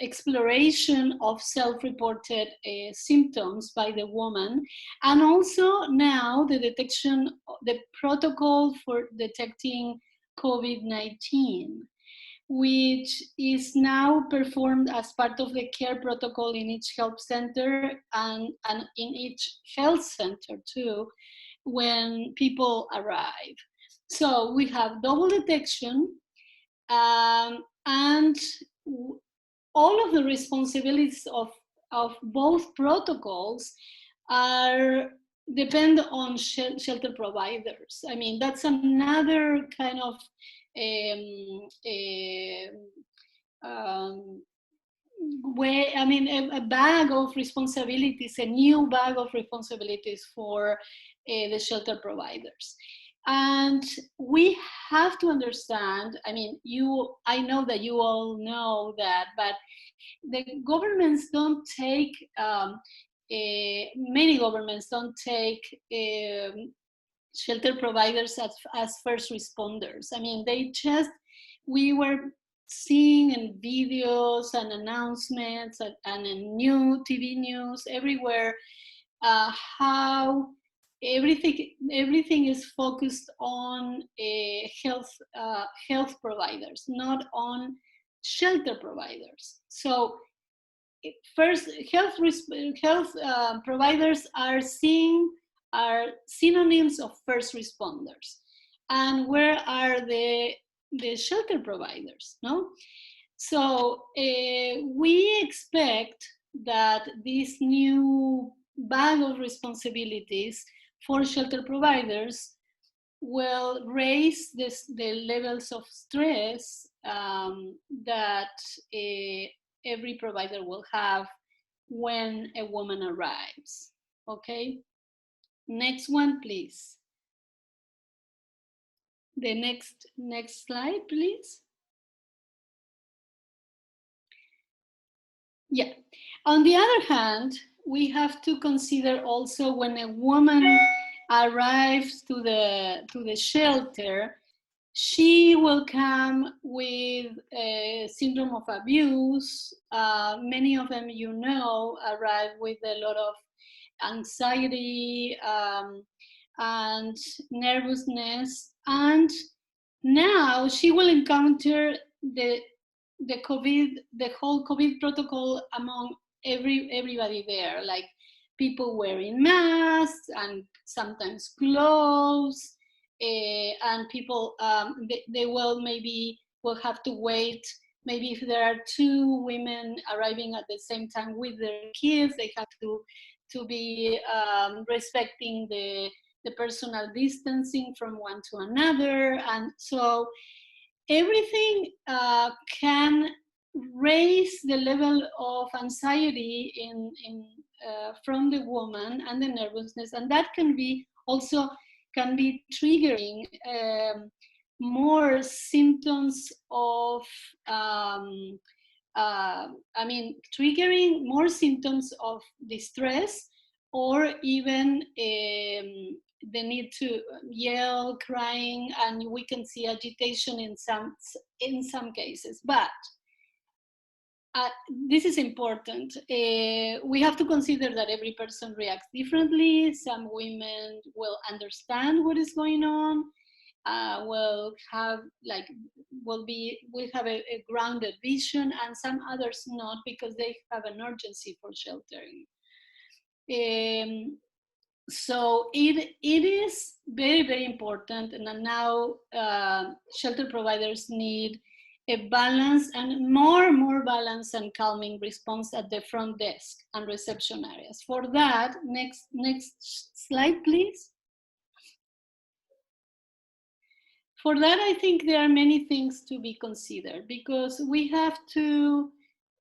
[SPEAKER 5] exploration of self-reported symptoms by the woman, and also now the detection, the protocol for detecting COVID-19, which is now performed as part of the care protocol in each health center and in each health center too, when people arrive. So we have double detection, and all of the responsibilities of both protocols depend on shelter providers. I mean, that's another kind of way, I mean, a bag of responsibilities, a new bag of responsibilities for the shelter providers. And we have to understand, I mean, I know that you all know that, but the governments don't take, many governments don't take shelter providers as first responders. I mean, we were seeing in videos and announcements and in new TV news everywhere how everything is focused on health providers, not on shelter providers. So first, health providers are synonyms of first responders. And where are the shelter providers, no? So we expect that this new bag of responsibilities for shelter providers will raise the levels of stress that every provider will have when a woman arrives. Okay, next one, please. The next slide, please. Yeah. On the other hand, we have to consider also when a woman arrives to the shelter, she will come with a syndrome of abuse. Many of them, you know, arrive with a lot of anxiety and nervousness, and now she will encounter the whole COVID protocol among everybody there, like people wearing masks and sometimes gloves, and people they will have to wait. Maybe if there are two women arriving at the same time with their kids, they have to be respecting the personal distancing from one to another, and so everything can raise the level of anxiety from the woman and the nervousness, and that can be triggering more symptoms of triggering more symptoms of distress, or even the need to yell, crying, and we can see agitation in some cases. But this is important. We have to consider that every person reacts differently. Some women will understand what is going on, will have a grounded vision, and some others not, because they have an urgency for sheltering. So it is very, very important, and now shelter providers need a balance and more balance and calming response at the front desk and reception areas. For that, next slide, please. For that, I think there are many things to be considered, because we have to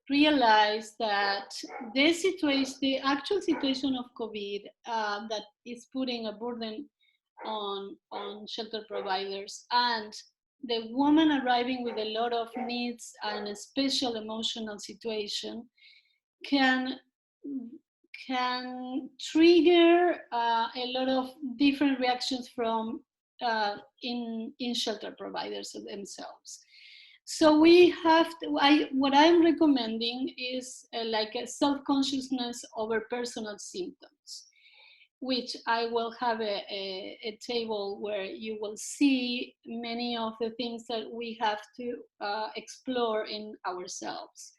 [SPEAKER 5] realize that the actual situation of COVID that is putting a burden on shelter providers, and the woman arriving with a lot of needs and a special emotional situation can trigger a lot of different reactions from in shelter providers themselves. So we have to, what I'm recommending is like a self-consciousness over personal symptoms, which I will have a table where you will see many of the things that we have to explore in ourselves.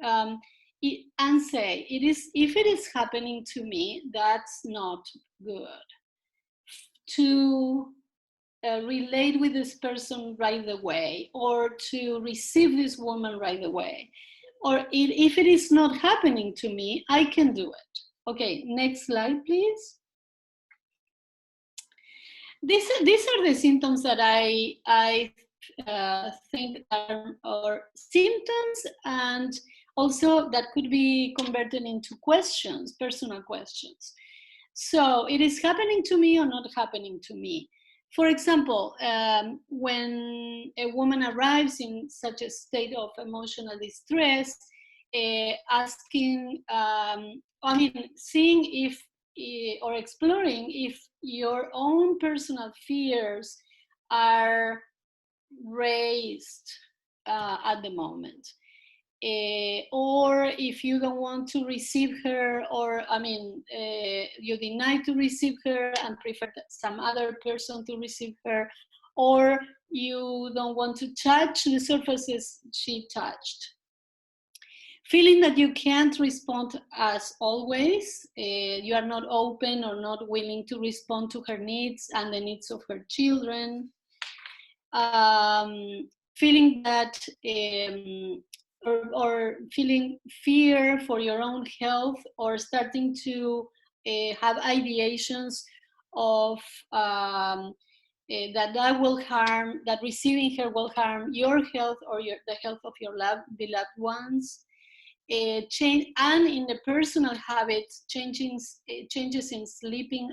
[SPEAKER 5] And say, if it is happening to me, that's not good. To relate with this person right away, or to receive this woman right away, or if it is not happening to me, I can do it. Okay, next slide, please. These are the symptoms that I think are symptoms, and also that could be converted into questions, personal questions. So it is happening to me or not happening to me? For example, when a woman arrives in such a state of emotional distress, asking, seeing if, or exploring if your own personal fears are raised at the moment. Or if you don't want to receive her, or you deny to receive her and prefer some other person to receive her, or you don't want to touch the surfaces she touched. Feeling that you can't respond as always, you are not open or not willing to respond to her needs and the needs of her children. Feeling that or feeling fear for your own health, or starting to have ideations of that will harm, that receiving her will harm your health or the health of your beloved ones. Change, and in the personal habits, changes in sleeping,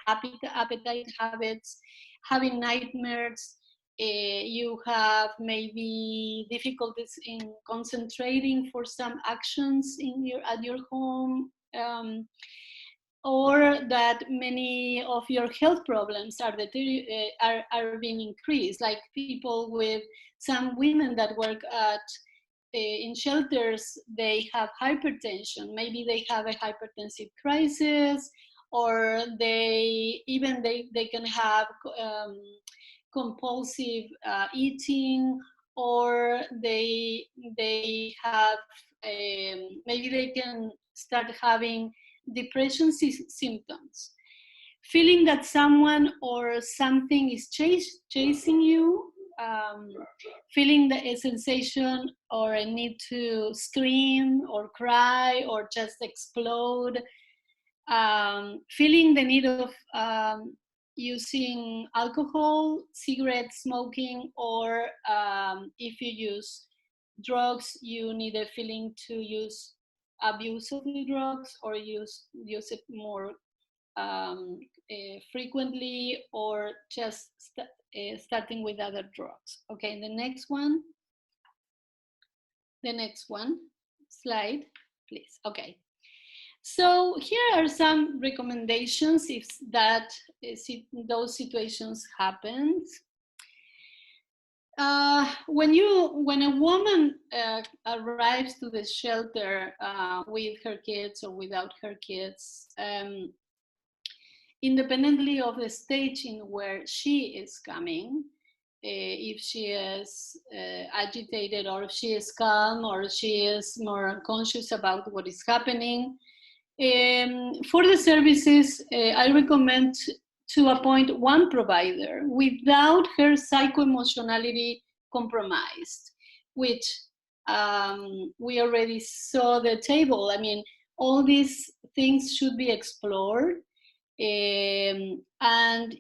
[SPEAKER 5] appetite habits, having nightmares. You have maybe difficulties in concentrating for some actions at your home, or that many of your health problems are being increased. Like some women that work in shelters, they have hypertension. Maybe they have a hypertensive crisis, or they can have compulsive eating, or they have maybe they can start having depression symptoms. Feeling that someone or something is chasing you, feeling a sensation or a need to scream or cry or just explode, feeling the need of using alcohol, cigarette smoking, or if you use drugs, you need a feeling to use abuse of the drugs, or use it more frequently, or just starting with other drugs. Okay, the next one slide, please. Okay, so here are some recommendations if those situations happen. When a woman arrives to the shelter with her kids or without her kids, independently of the stage in where she is coming, if she is agitated, or if she is calm, or she is more unconscious about what is happening, for the services, I recommend to appoint one provider without her psycho-emotionality compromised, which we already saw the table. I mean, all these things should be explored. And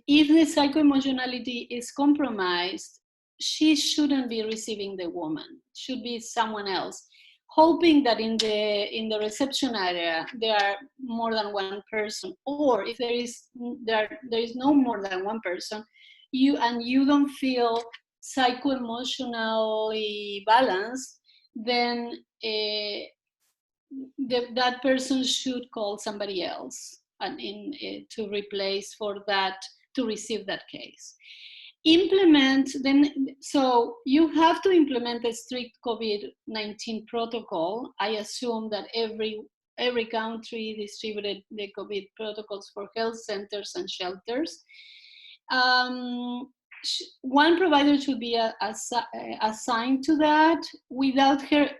[SPEAKER 5] if the psycho-emotionality is compromised, she shouldn't be receiving the woman, should be someone else, hoping that in the reception area there are more than one person, or if there is no more than one person, you don't feel psycho-emotionally balanced, then that person should call somebody else and to replace for that, to receive that case. So you have to implement a strict COVID-19 protocol. I assume that every country distributed the COVID protocols for health centers and shelters. One provider should be assigned to that without her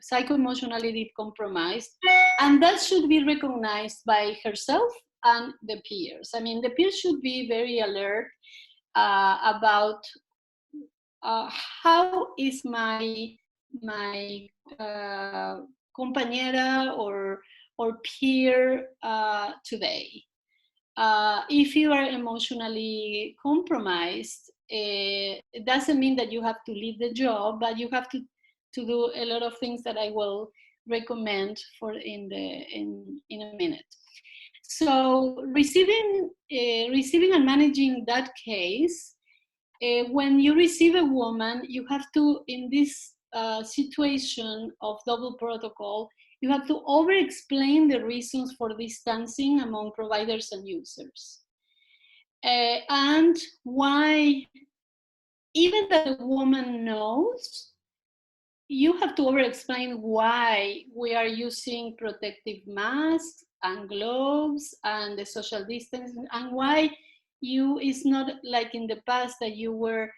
[SPEAKER 5] psycho-emotionality compromised, and that should be recognized by herself and the peers. I mean, the peers should be very alert about how is my compañera or peer today. If you are emotionally compromised, it doesn't mean that you have to leave the job, but you have to do a lot of things that I will recommend in a minute. So receiving and managing that case, when you receive a woman, you have to, in this situation of double protocol, you have to over-explain the reasons for distancing among providers and users. And why, even that the woman knows, you have to over-explain why we are using protective masks and gloves and the social distancing, and why it's not like in the past that you were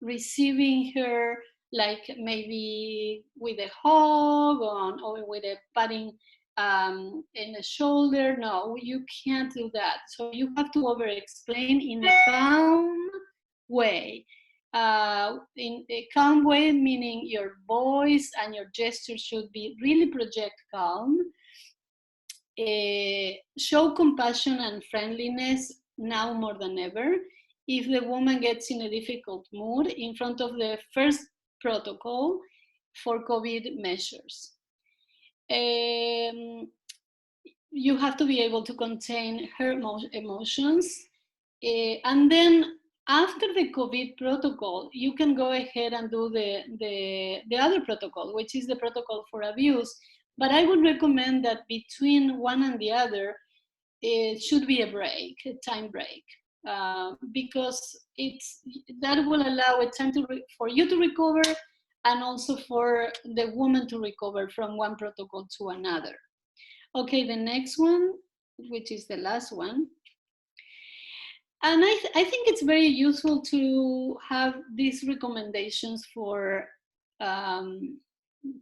[SPEAKER 5] receiving her like maybe with a hug or with a patting in the shoulder. No, you can't do that. So you have to over-explain in a calm way. In a calm way, meaning your voice and your gestures should be really project calm. Show compassion and friendliness now more than ever. If the woman gets in a difficult mood in front of the first protocol for COVID measures. You have to be able to contain her emotions. And then after the COVID protocol, you can go ahead and do the other protocol, which is the protocol for abuse. But I would recommend that between one and the other, it should be a break, a time break, because that will allow a time for you to recover, and also for the woman to recover from one protocol to another. Okay, the next one, which is the last one. And I think it's very useful to have these recommendations for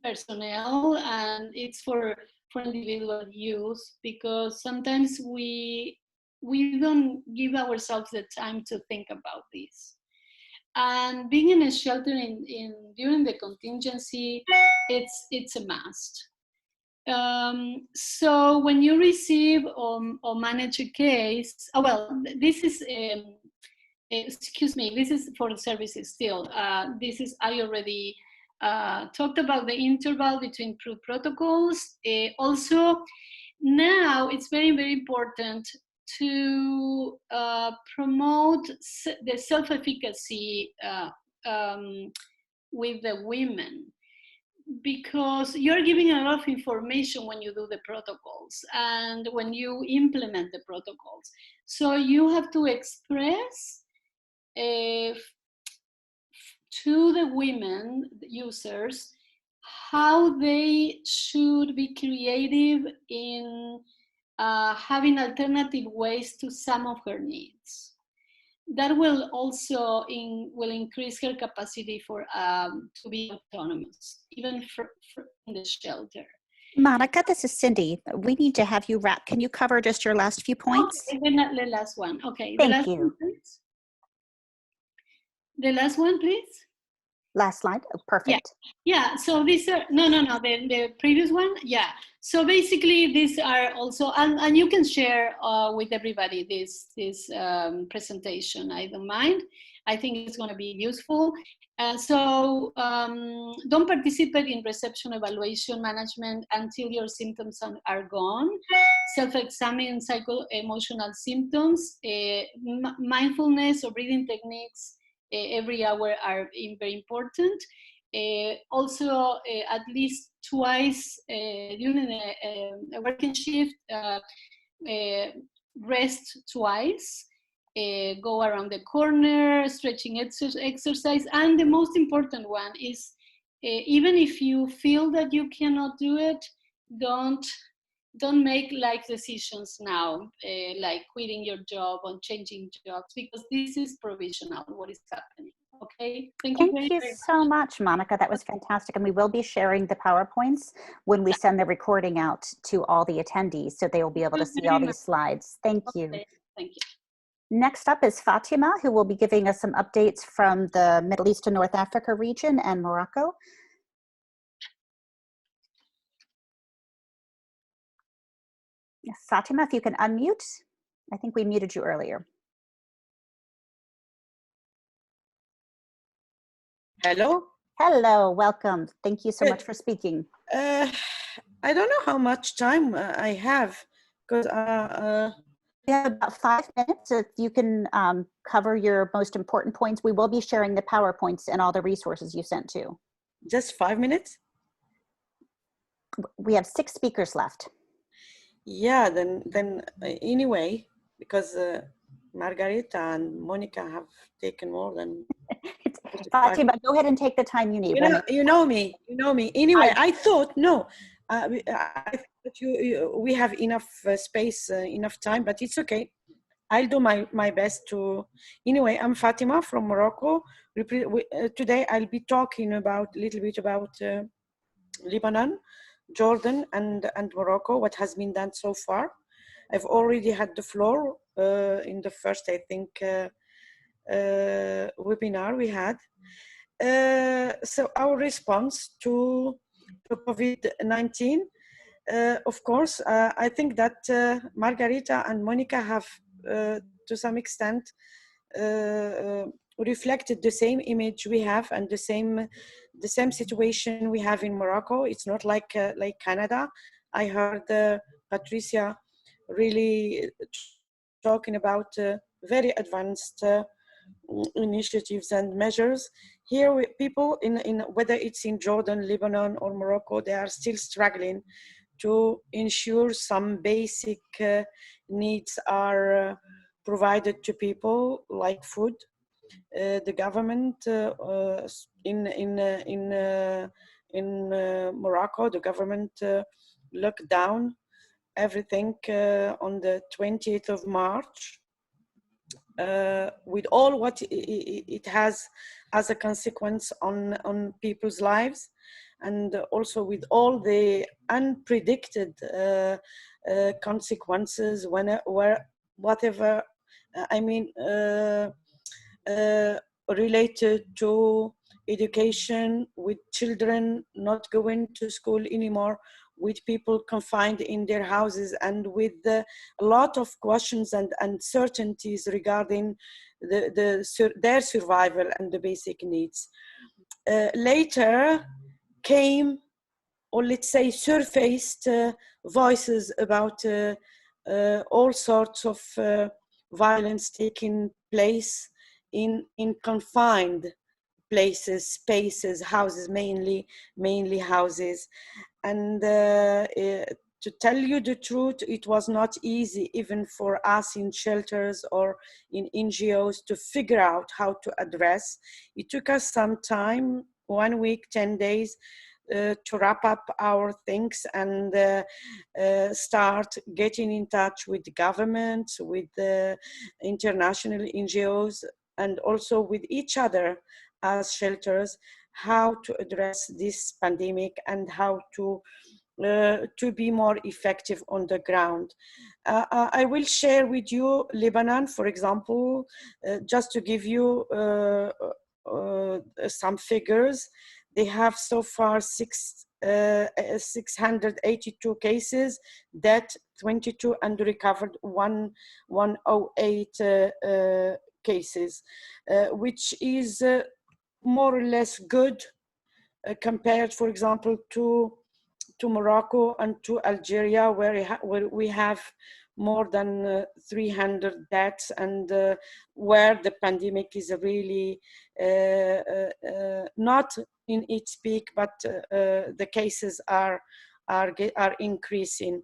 [SPEAKER 5] personnel, and it's for individual use, because sometimes we don't give ourselves the time to think about this. And being in a shelter during the contingency, it's a must. So when you receive or manage a case, this is excuse me, this is for the services still. I already talked about the interval between protocols. Also, now it's very, very important to promote the self-efficacy with the women, because you're giving a lot of information when you do the protocols and when you implement the protocols. So you have to express to the women users how they should be creative in having alternative ways to some of her needs. That will also will increase her capacity for to be autonomous, even in the shelter.
[SPEAKER 2] Monica, this is Cindy. We need to have you wrap. Can you cover just your last few points?
[SPEAKER 5] Okay, the last one. Okay,
[SPEAKER 2] Thank
[SPEAKER 5] the last
[SPEAKER 2] you.
[SPEAKER 5] one, please. The last one, please.
[SPEAKER 2] Last slide. Oh, perfect.
[SPEAKER 5] Yeah. So these are the previous one. Yeah. So basically, these are also, and you can share with everybody this presentation. I don't mind. I think it's going to be useful. So don't participate in reception evaluation management until your symptoms are gone. Self-examine psycho-emotional symptoms. Mindfulness or breathing techniques every hour are very important. Also, at least twice during a working shift, rest twice, go around the corner, stretching exercise, and the most important one is even if you feel that you cannot do it, don't make life decisions now, like quitting your job or changing jobs, because this is provisional, what is happening. Okay, thank you very, very
[SPEAKER 2] so much, Monica. That was fantastic. And we will be sharing the PowerPoints when we send the recording out to all the attendees, so they will be able to see all these slides. Thank you.
[SPEAKER 5] Okay, thank you.
[SPEAKER 2] Next up is Fatima, who will be giving us some updates from the Middle East and North Africa region and Morocco. Fatima, if you can unmute. I think we muted you earlier.
[SPEAKER 6] Hello.
[SPEAKER 2] Hello, welcome. Thank you so much for speaking.
[SPEAKER 6] I don't know how much time I have, because
[SPEAKER 2] we have about 5 minutes. If you can cover your most important points, we will be sharing the PowerPoints and all the resources you sent to.
[SPEAKER 6] Just 5 minutes?
[SPEAKER 2] We have 6 speakers left.
[SPEAKER 6] Yeah, then anyway, because Margarita and Monica have taken more than
[SPEAKER 2] Fatima, go ahead and take the time you need.
[SPEAKER 6] You know me. Anyway, I thought, no, I thought we have enough space, enough time, but it's okay. I'll do my best to. Anyway, I'm Fatima from Morocco. Today I'll be talking a little bit about Lebanon, Jordan, and Morocco, what has been done so far. I've already had the floor in the first, I think, webinar we had. So our response to COVID-19, of course, I think that Margarita and Monica have, to some extent, reflected the same image we have and the same situation we have in Morocco. It's not like Canada. I heard Patricia really talking about very advanced initiatives and measures. Here, people in whether it's in Jordan, Lebanon, or Morocco, they are still struggling to ensure some basic needs are provided to people, like food. The government in Morocco, the government locked down everything on the 20th of March. With all what it has as a consequence on people's lives, and also with all the unpredicted consequences whatever I mean related to education, with children not going to school anymore, with people confined in their houses, and with a lot of questions and uncertainties regarding their survival and the basic needs. later came, or let's say surfaced, voices about all sorts of violence taking place in confined places, spaces, houses, mainly houses. And to tell you the truth, it was not easy even for us in shelters or in NGOs to figure out how to address. It took us some time, 1 week, 10 days, to wrap up our things and start getting in touch with the government, with the international NGOs, and also with each other as shelters, how to address this pandemic and how to be more effective on the ground. I will share with you Lebanon, for example, just to give you some figures. They have so far 682 cases, death 22, and recovered 108 cases, which is more or less good compared, for example, to Morocco and to Algeria, where we have more than 300 deaths, and where the pandemic is really not in its peak, but the cases are increasing.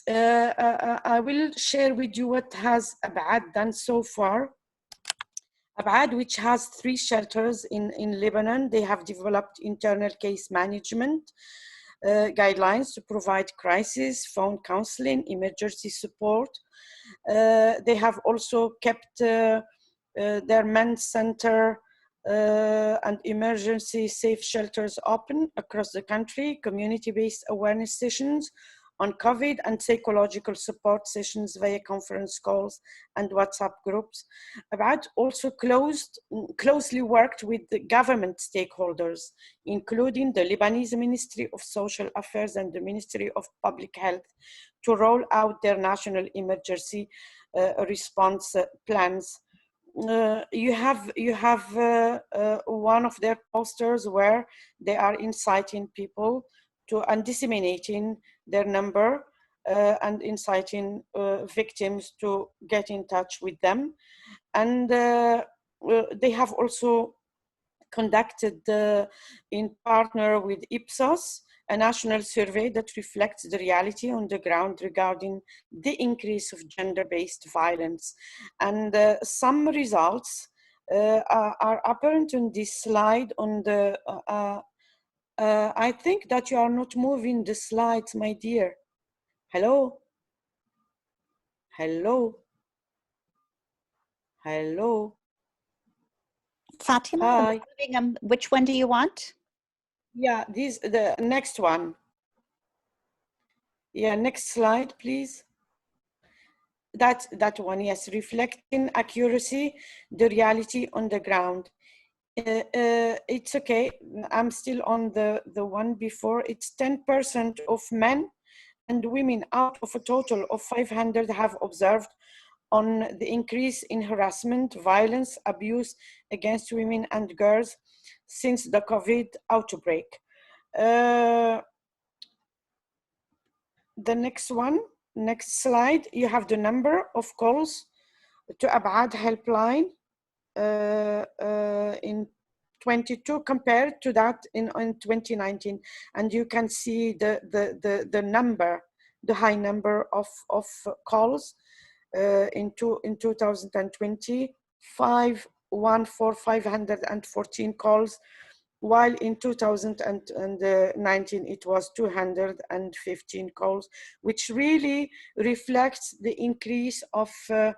[SPEAKER 6] I will share with you what has Abad done so far. Abad, which has 3 shelters in Lebanon, they have developed internal case management guidelines to provide crisis, phone counseling, emergency support. They have also kept their men's center and emergency safe shelters open across the country, community-based awareness sessions on COVID and psychological support sessions via conference calls and WhatsApp groups. Abad also closely worked with the government stakeholders, including the Lebanese Ministry of Social Affairs and the Ministry of Public Health, to roll out their national emergency response plans. You have one of their posters where they are inciting people to and disseminating their number and inciting victims to get in touch with them. And they have also conducted in partner with Ipsos a national survey that reflects the reality on the ground regarding the increase of gender-based violence. And some results are apparent on this slide on the I think that you are not moving the slides, my dear. Hello? Hello? Hello?
[SPEAKER 2] Fatima,
[SPEAKER 6] Hi.
[SPEAKER 2] which one do you want?
[SPEAKER 6] Yeah, the next one. Yeah, next slide, please. That one, yes, reflecting accuracy, the reality on the ground. It's okay, I'm still on the one before. It's 10% of men and women out of a total of 500 have observed on the increase in harassment, violence, abuse against women and girls since the COVID outbreak. The next one, next slide, you have the number of calls to Abad helpline in 22 compared to that in 2019, and you can see the number, the high number of calls in 2020, 514 calls, while in 2019 it was 215 calls, which really reflects the increase of the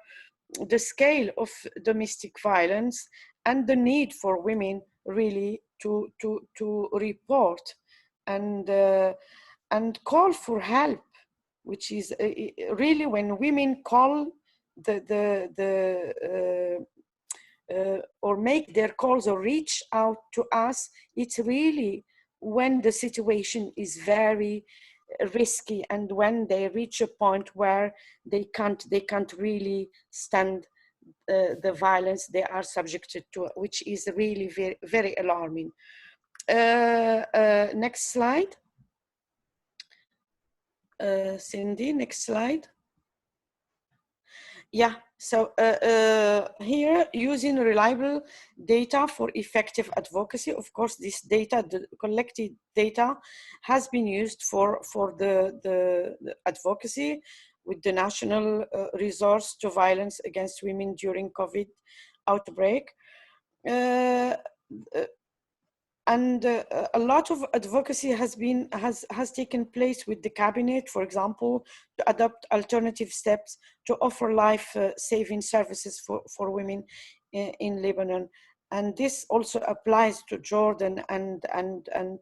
[SPEAKER 6] scale of domestic violence and the need for women really to report and call for help, which is really when women call or make their calls or reach out to us, it's really when the situation is very risky and when they reach a point where they can't really stand the violence they are subjected to, which is really very, very alarming. Next slide. Cindy, next slide. Yeah, so here using reliable data for effective advocacy. Of course, this data, the collected data, has been used for the advocacy with the national resource to violence against women during COVID outbreak. And a lot of advocacy has taken place with the cabinet, for example, to adopt alternative steps to offer life-saving services for women in Lebanon. And this also applies to Jordan and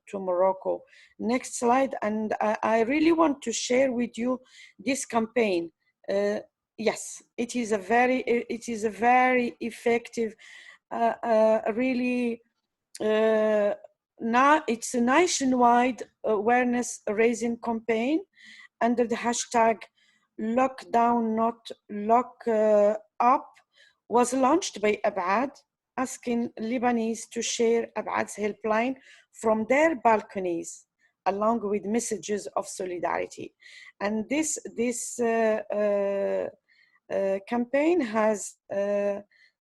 [SPEAKER 6] to Morocco. Next slide. And I really want to share with you this campaign. Yes, it is a very effective, really. Now it's a nationwide awareness raising campaign under the hashtag lockdown not lock up, was launched by Abad, asking Lebanese to share Abad's helpline from their balconies along with messages of solidarity. And this campaign has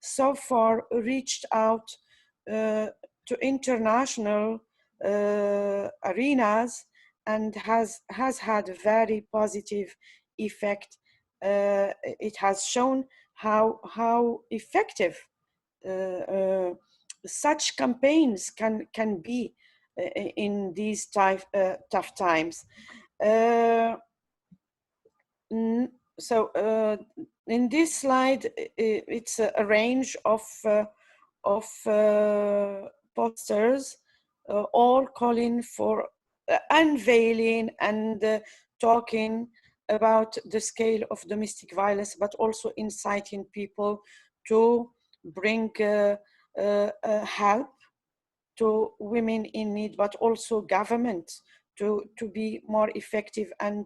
[SPEAKER 6] so far reached out to international arenas and has had a very positive effect. It has shown how effective such campaigns can be in these tough times. So in this slide, it's a range of posters, all calling for unveiling and talking about the scale of domestic violence, but also inciting people to bring help to women in need, but also government to be more effective and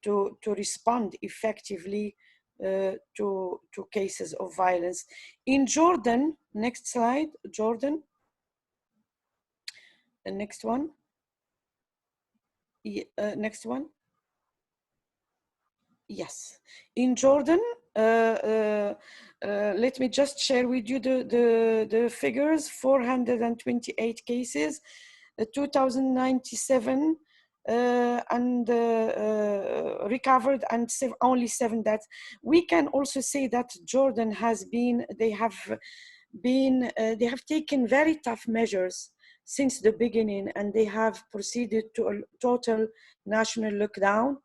[SPEAKER 6] to respond effectively to cases of violence. In Jordan, next slide, Jordan. The next one. Next one. Yes. In Jordan, let me just share with you the figures. 428 cases, 2,097 and recovered, and only 7 deaths. We can also say that Jordan has been, they have taken very tough measures since the beginning, and they have proceeded to a total national lockdown.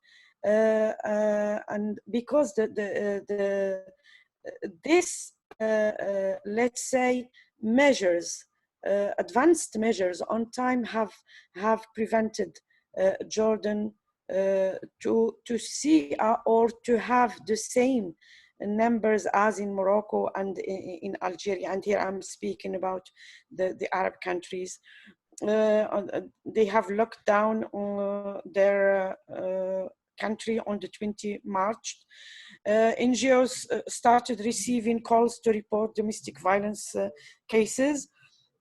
[SPEAKER 6] And because this let's say measures, advanced measures on time have prevented Jordan to see or to have the same numbers as in Morocco and in Algeria. And here I'm speaking about the Arab countries. They have locked down their country on the 20th March. NGOs started receiving calls to report domestic violence cases.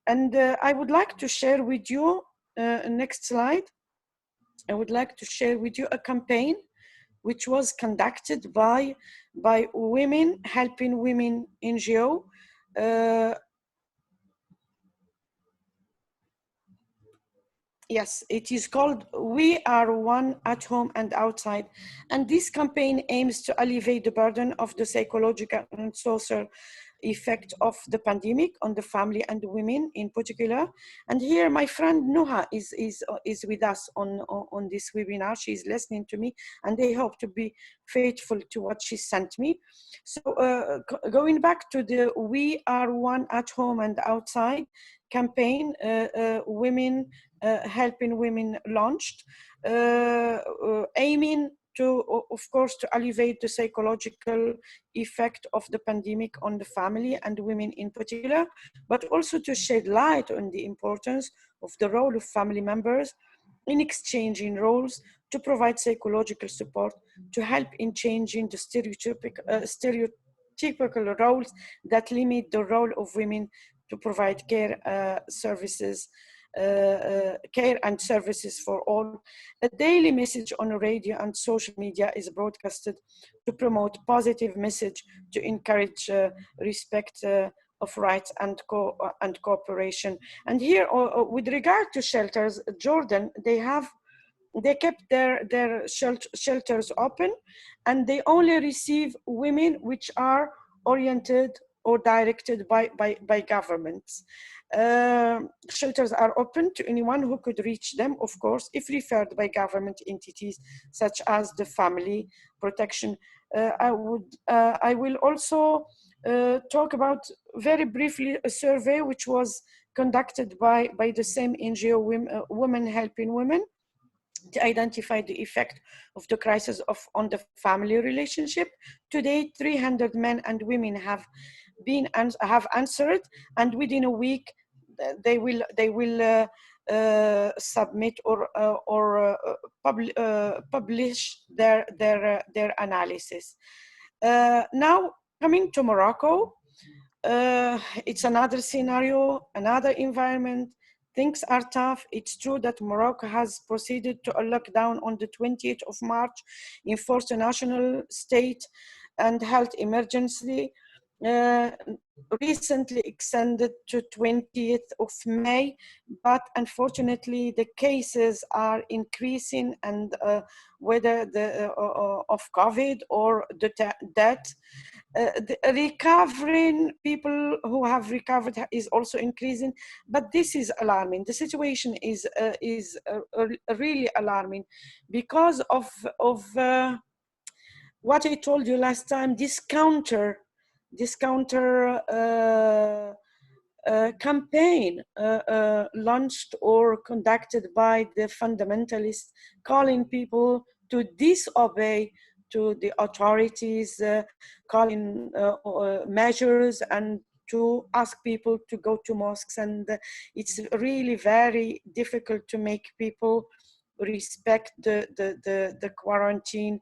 [SPEAKER 6] And I would like to share with you, next slide, I would like to share with you a campaign which was conducted by Women Helping Women NGO. Yes, it is called We Are One at Home and Outside. And this campaign aims to alleviate the burden of the psychological and social effect of the pandemic on the family and women in particular. And here my friend Nuha is with us on this webinar. She's listening to me, and I hope to be faithful to what she sent me. So going back to the We Are One at Home and Outside campaign, Women Helping Women launched, aiming to, of course, to alleviate the psychological effect of the pandemic on the family and women in particular, but also to shed light on the importance of the role of family members in exchanging roles to provide psychological support, to help in changing the stereotypical roles that limit the role of women to provide care services. care and services for all. A daily message on radio and social media is broadcasted to promote positive message, to encourage respect of rights and cooperation. And here, with regard to shelters, Jordan, they kept their shelters open, and they only receive women which are oriented or directed by governments. Shelters are open to anyone who could reach them, of course, if referred by government entities such as the Family Protection. I will also talk about very briefly a survey which was conducted by the same NGO, Women Helping Women, to identify the effect of the crisis on the family relationship. Today, 300 men and women have answered, and within a week, they will submit or publish their analysis. Now, coming to Morocco, it's another scenario, another environment. Things are tough. It's true that Morocco has proceeded to a lockdown on the 20th of March, enforced a national state and health emergency, recently extended to 20th of May, but unfortunately the cases are increasing, and whether of COVID or the death, the recovering people who have recovered is also increasing, but this is alarming. The situation is really alarming because of what I told you last time. This counter campaign launched or conducted by the fundamentalists, calling people to disobey to the authorities, calling measures, and to ask people to go to mosques. And it's really very difficult to make people respect the quarantine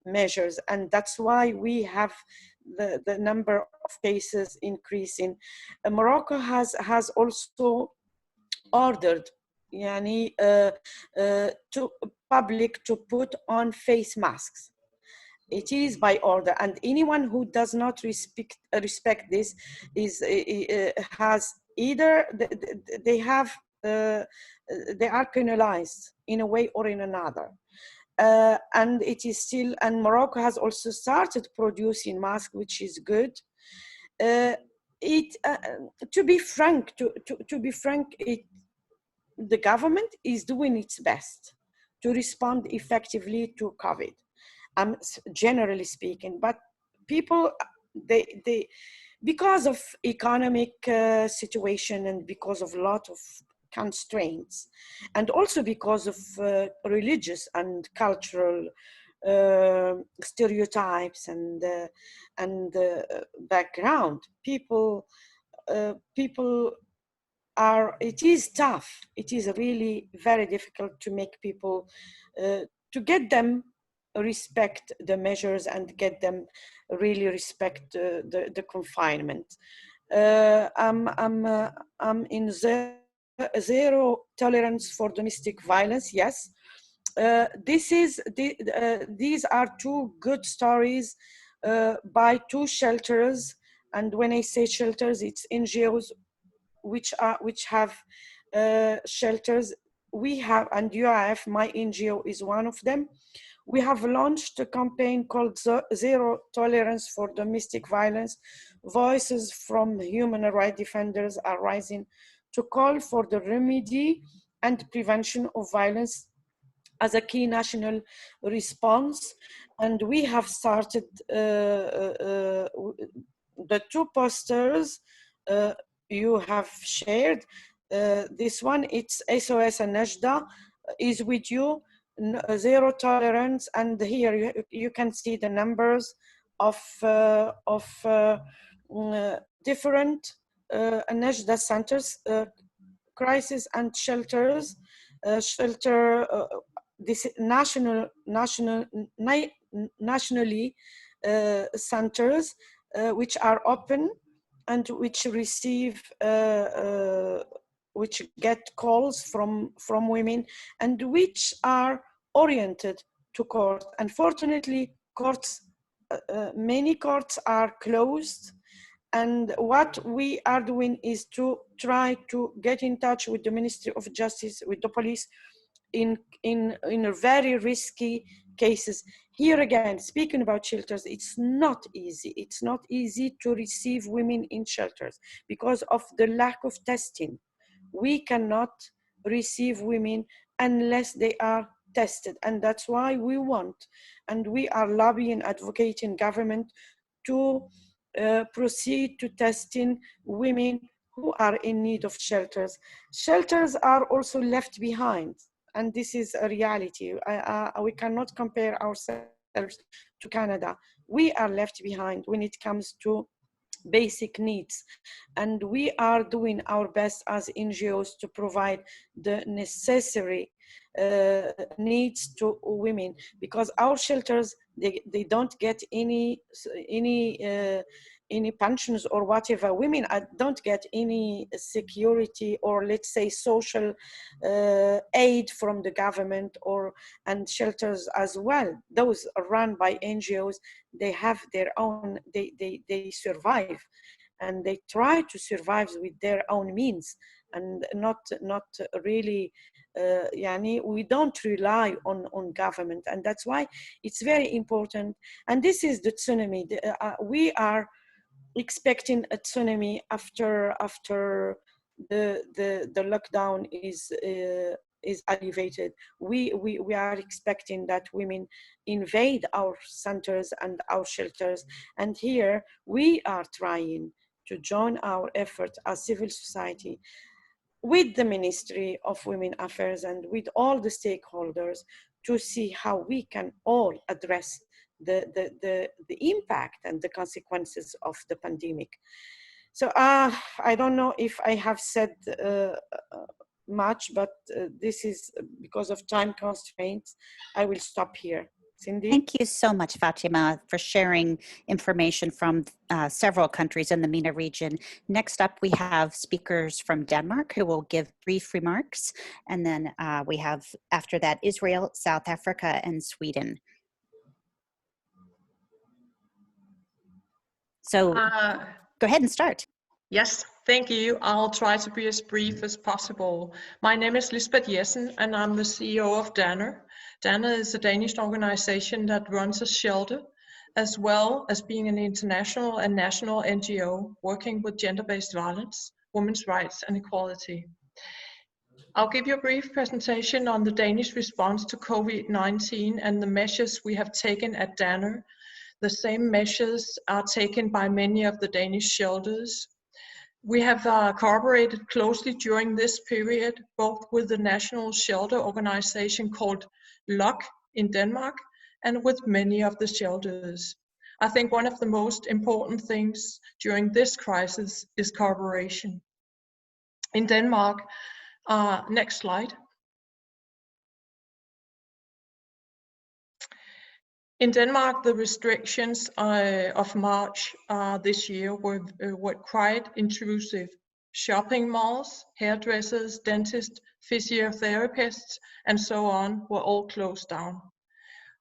[SPEAKER 6] measures. And that's why we have the number of cases increasing. Morocco has also ordered to public to put on face masks. It is by order, and anyone who does not respect this has either they are penalized in a way or in another. And it is still, and Morocco has also started producing masks, which is good. To be frank, the government is doing its best to respond effectively to COVID. Generally speaking, but people, they because of economic situation, and because of a lot of constraints, and also because of religious and cultural stereotypes and background, people are, it is tough. It is really very difficult to make people, to get them respect the measures and get them really respect the confinement. I'm in zero tolerance for domestic violence. Yes, these are two good stories by two shelters. And when I say shelters, it's NGOs which have shelters. We have, and UIF, my NGO, is one of them. We have launched a campaign called Zero Tolerance for Domestic Violence. Voices from human rights defenders are rising to call for the remedy and prevention of violence as a key national response. And we have started the two posters you have shared. This one, it's SOS and Najda is with you, zero tolerance. And here you can see the numbers of different Najda centers, crisis and shelters, this nationally centers which are open and which receive which get calls from women, and which are oriented to court. Unfortunately, many courts are closed, and what we are doing is to try to get in touch with the Ministry of Justice, with the police, in a very risky cases. Here again, speaking about shelters, it's not easy. It's not easy to receive women in shelters because of the lack of testing. We cannot receive women unless they are tested, and that's why we want, and we are lobbying, advocating government to proceed to testing women who are in need of shelters. Shelters are also left behind, and this is a reality. We cannot compare ourselves to Canada. We are left behind when it comes to basic needs, and we are doing our best as NGOs to provide the necessary needs to women, because our shelters, they don't get any pensions or whatever. Women don't get any security or, let's say, social aid from the government, and shelters as well. Those are run by NGOs. They have their own, they survive, and they try to survive with their own means, and not really we don't rely on government. And that's why it's very important. And this is the tsunami. We are expecting a tsunami after the lockdown is alleviated. We are expecting that women invade our centers and our shelters, and here we are trying to join our effort as civil society with the Ministry of Women Affairs and with all the stakeholders to see how we can all address the impact and the consequences of the pandemic. So I don't know if I have said much, but this is because of time constraints. I will stop here. Cindy?
[SPEAKER 2] Thank you so much, Fatima, for sharing information from several countries in the MENA region. Next up, we have speakers from Denmark who will give brief remarks. And then we have, after that, Israel, South Africa, and Sweden. So go ahead and start.
[SPEAKER 7] Yes, thank you. I'll try to be as brief as possible. My name is Lisbeth Jessen, and I'm the CEO of Danner. Danner is a Danish organization that runs a shelter, as well as being an international and national NGO working with gender-based violence, women's rights, and equality. I'll give you a brief presentation on the Danish response to COVID-19 and the measures we have taken at Danner. The same measures are taken by many of the Danish shelters. We have cooperated closely during this period, both with the national shelter organization called LOC in Denmark and with many of the shelters. I think one of the most important things during this crisis is cooperation. In Denmark, next slide. In Denmark, the restrictions of March this year were quite intrusive. Shopping malls, hairdressers, dentists, physiotherapists, and so on were all closed down.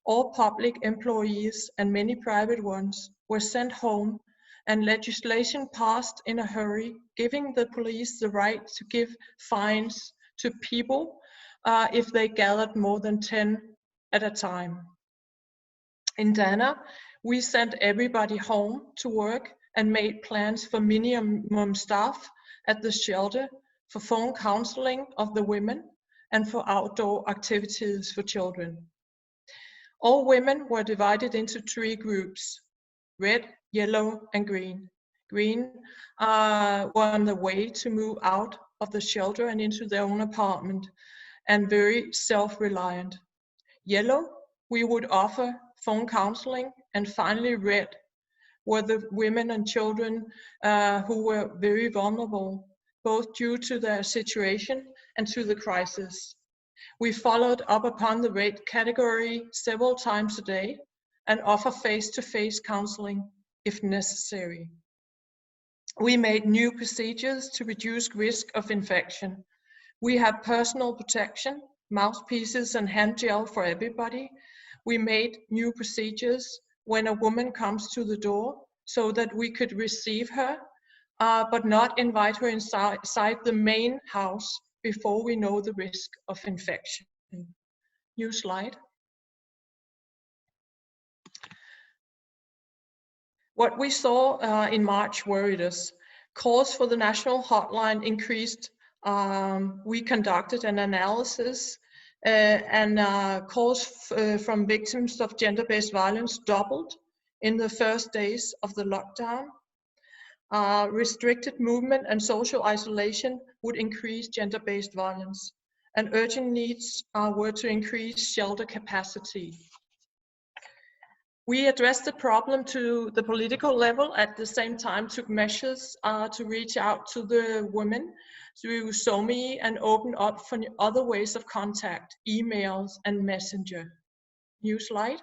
[SPEAKER 7] All public employees and many private ones were sent home, and legislation passed in a hurry, giving the police the right to give fines to people if they gathered more than 10 at a time. In Danner, we sent everybody home to work and made plans for minimum staff at the shelter, for phone counseling of the women, and for outdoor activities for children. All women were divided into 3 groups: red, yellow, and green. Green were on the way to move out of the shelter and into their own apartment, and very self-reliant. Yellow, we would offer phone counseling, and finally red were the women and children who were very vulnerable, both due to their situation and to the crisis. We followed up upon the red category several times a day and offer face-to-face counseling if necessary. We made new procedures to reduce risk of infection. We have personal protection, mouthpieces and hand gel for everybody. We made new procedures when a woman comes to the door so that we could receive her, but not invite her inside the main house before we know the risk of infection. New slide. What we saw in March worried us. Calls for the national hotline increased. We conducted an analysis and calls from victims of gender-based violence doubled in the first days of the lockdown. Restricted movement and social isolation would increase gender-based violence, and urgent needs were to increase shelter capacity. We addressed the problem to the political level, at the same time took measures to reach out to the women through SOMI and open up for other ways of contact, emails and messenger. New slide.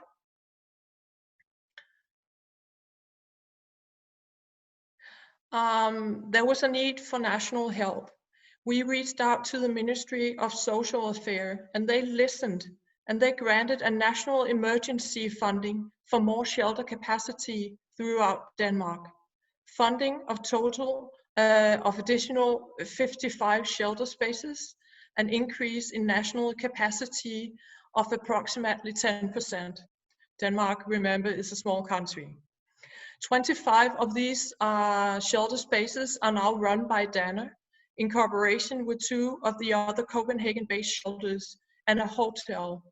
[SPEAKER 7] There was a need for national help. We reached out to the Ministry of Social Affairs and they listened, and they granted a national emergency funding for more shelter capacity throughout Denmark. Funding of total of additional 55 shelter spaces, an increase in national capacity of approximately 10%. Denmark, remember, is a small country. 25 of these shelter spaces are now run by Danner in cooperation with 2 of the other Copenhagen-based shelters and a hotel.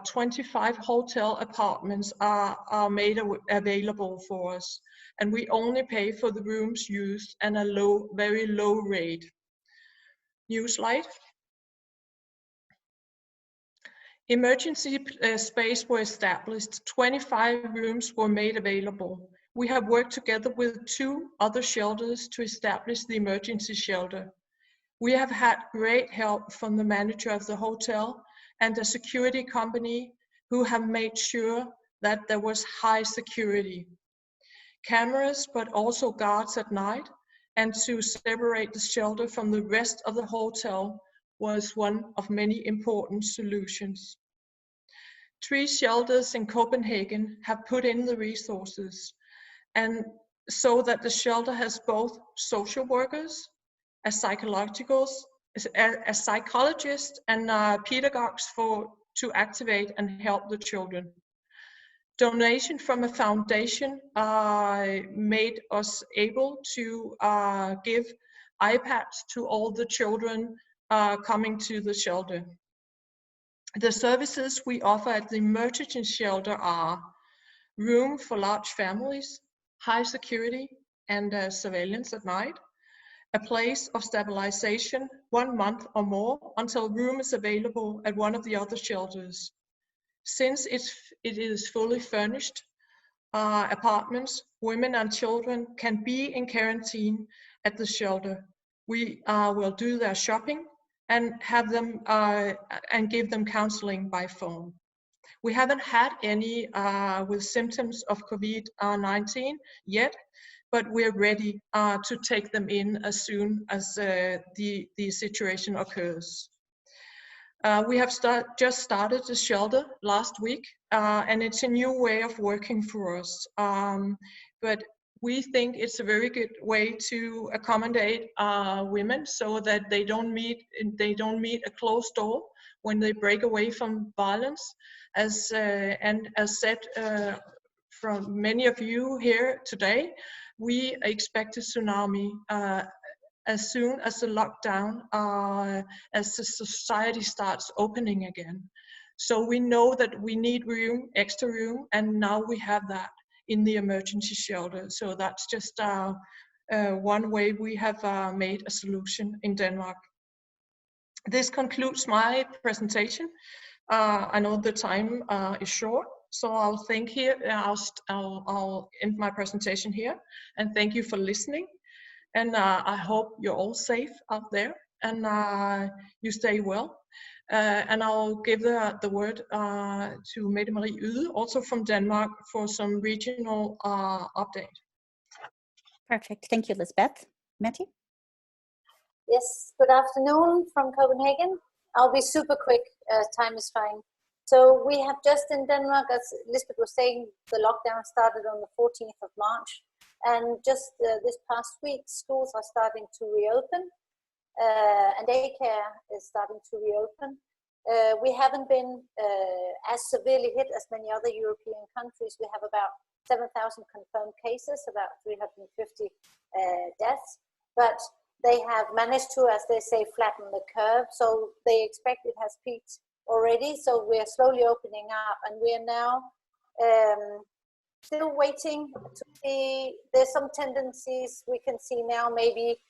[SPEAKER 7] 25 hotel apartments are made available for us, and we only pay for the rooms used and a very low rate. New slide. Emergency space were established. 25 rooms were made available. We have worked together with 2 other shelters to establish the emergency shelter. We have had great help from the manager of the hotel and a security company who have made sure that there was high security. Cameras, but also guards at night, and to separate the shelter from the rest of the hotel was one of many important solutions. 3 shelters in Copenhagen have put in the resources, and so that the shelter has both social workers, a psychologist and pedagogues to activate and help the children. Donation from a foundation made us able to give iPads to all the children coming to the shelter. The services we offer at the emergency shelter are room for large families, high security and surveillance at night, a place of stabilization 1 month or more until room is available at one of the other shelters. Since it is fully furnished apartments, women and children can be in quarantine at the shelter. We will do their shopping and have them and give them counseling by phone. We haven't had any with symptoms of COVID-19 yet, but we're ready to take them in as soon as the situation occurs. We have just started the shelter last week, and it's a new way of working for us. But we think it's a very good way to accommodate women so that they don't meet a closed door when they break away from violence. And as said from many of you here today, we expect a tsunami as soon as the lockdown, as the society starts opening again. So we know that we need room, extra room, and now we have that in the emergency shelter. So that's just one way we have made a solution in Denmark. This concludes my presentation. I know the time is short, so I'll end my presentation here, and thank you for listening. And I hope you're all safe out there, and you stay well. And I'll give the word to Mette Marie Yde, also from Denmark, for some regional update.
[SPEAKER 2] Perfect. Thank you, Lisbeth. Mette?
[SPEAKER 8] Yes, good afternoon from Copenhagen. I'll be super quick, time is fine. So we have just in Denmark, as Lisbeth was saying, the lockdown started on the 14th of March. And just this past week, schools are starting to reopen and daycare is starting to reopen. We haven't been as severely hit as many other European countries. We have about 7,000 confirmed cases, about 350 deaths, but they have managed to, as they say, flatten the curve. So they expect it has peaked already. So we are slowly opening up, and we are now still waiting to see. There's some tendencies we can see now. Maybe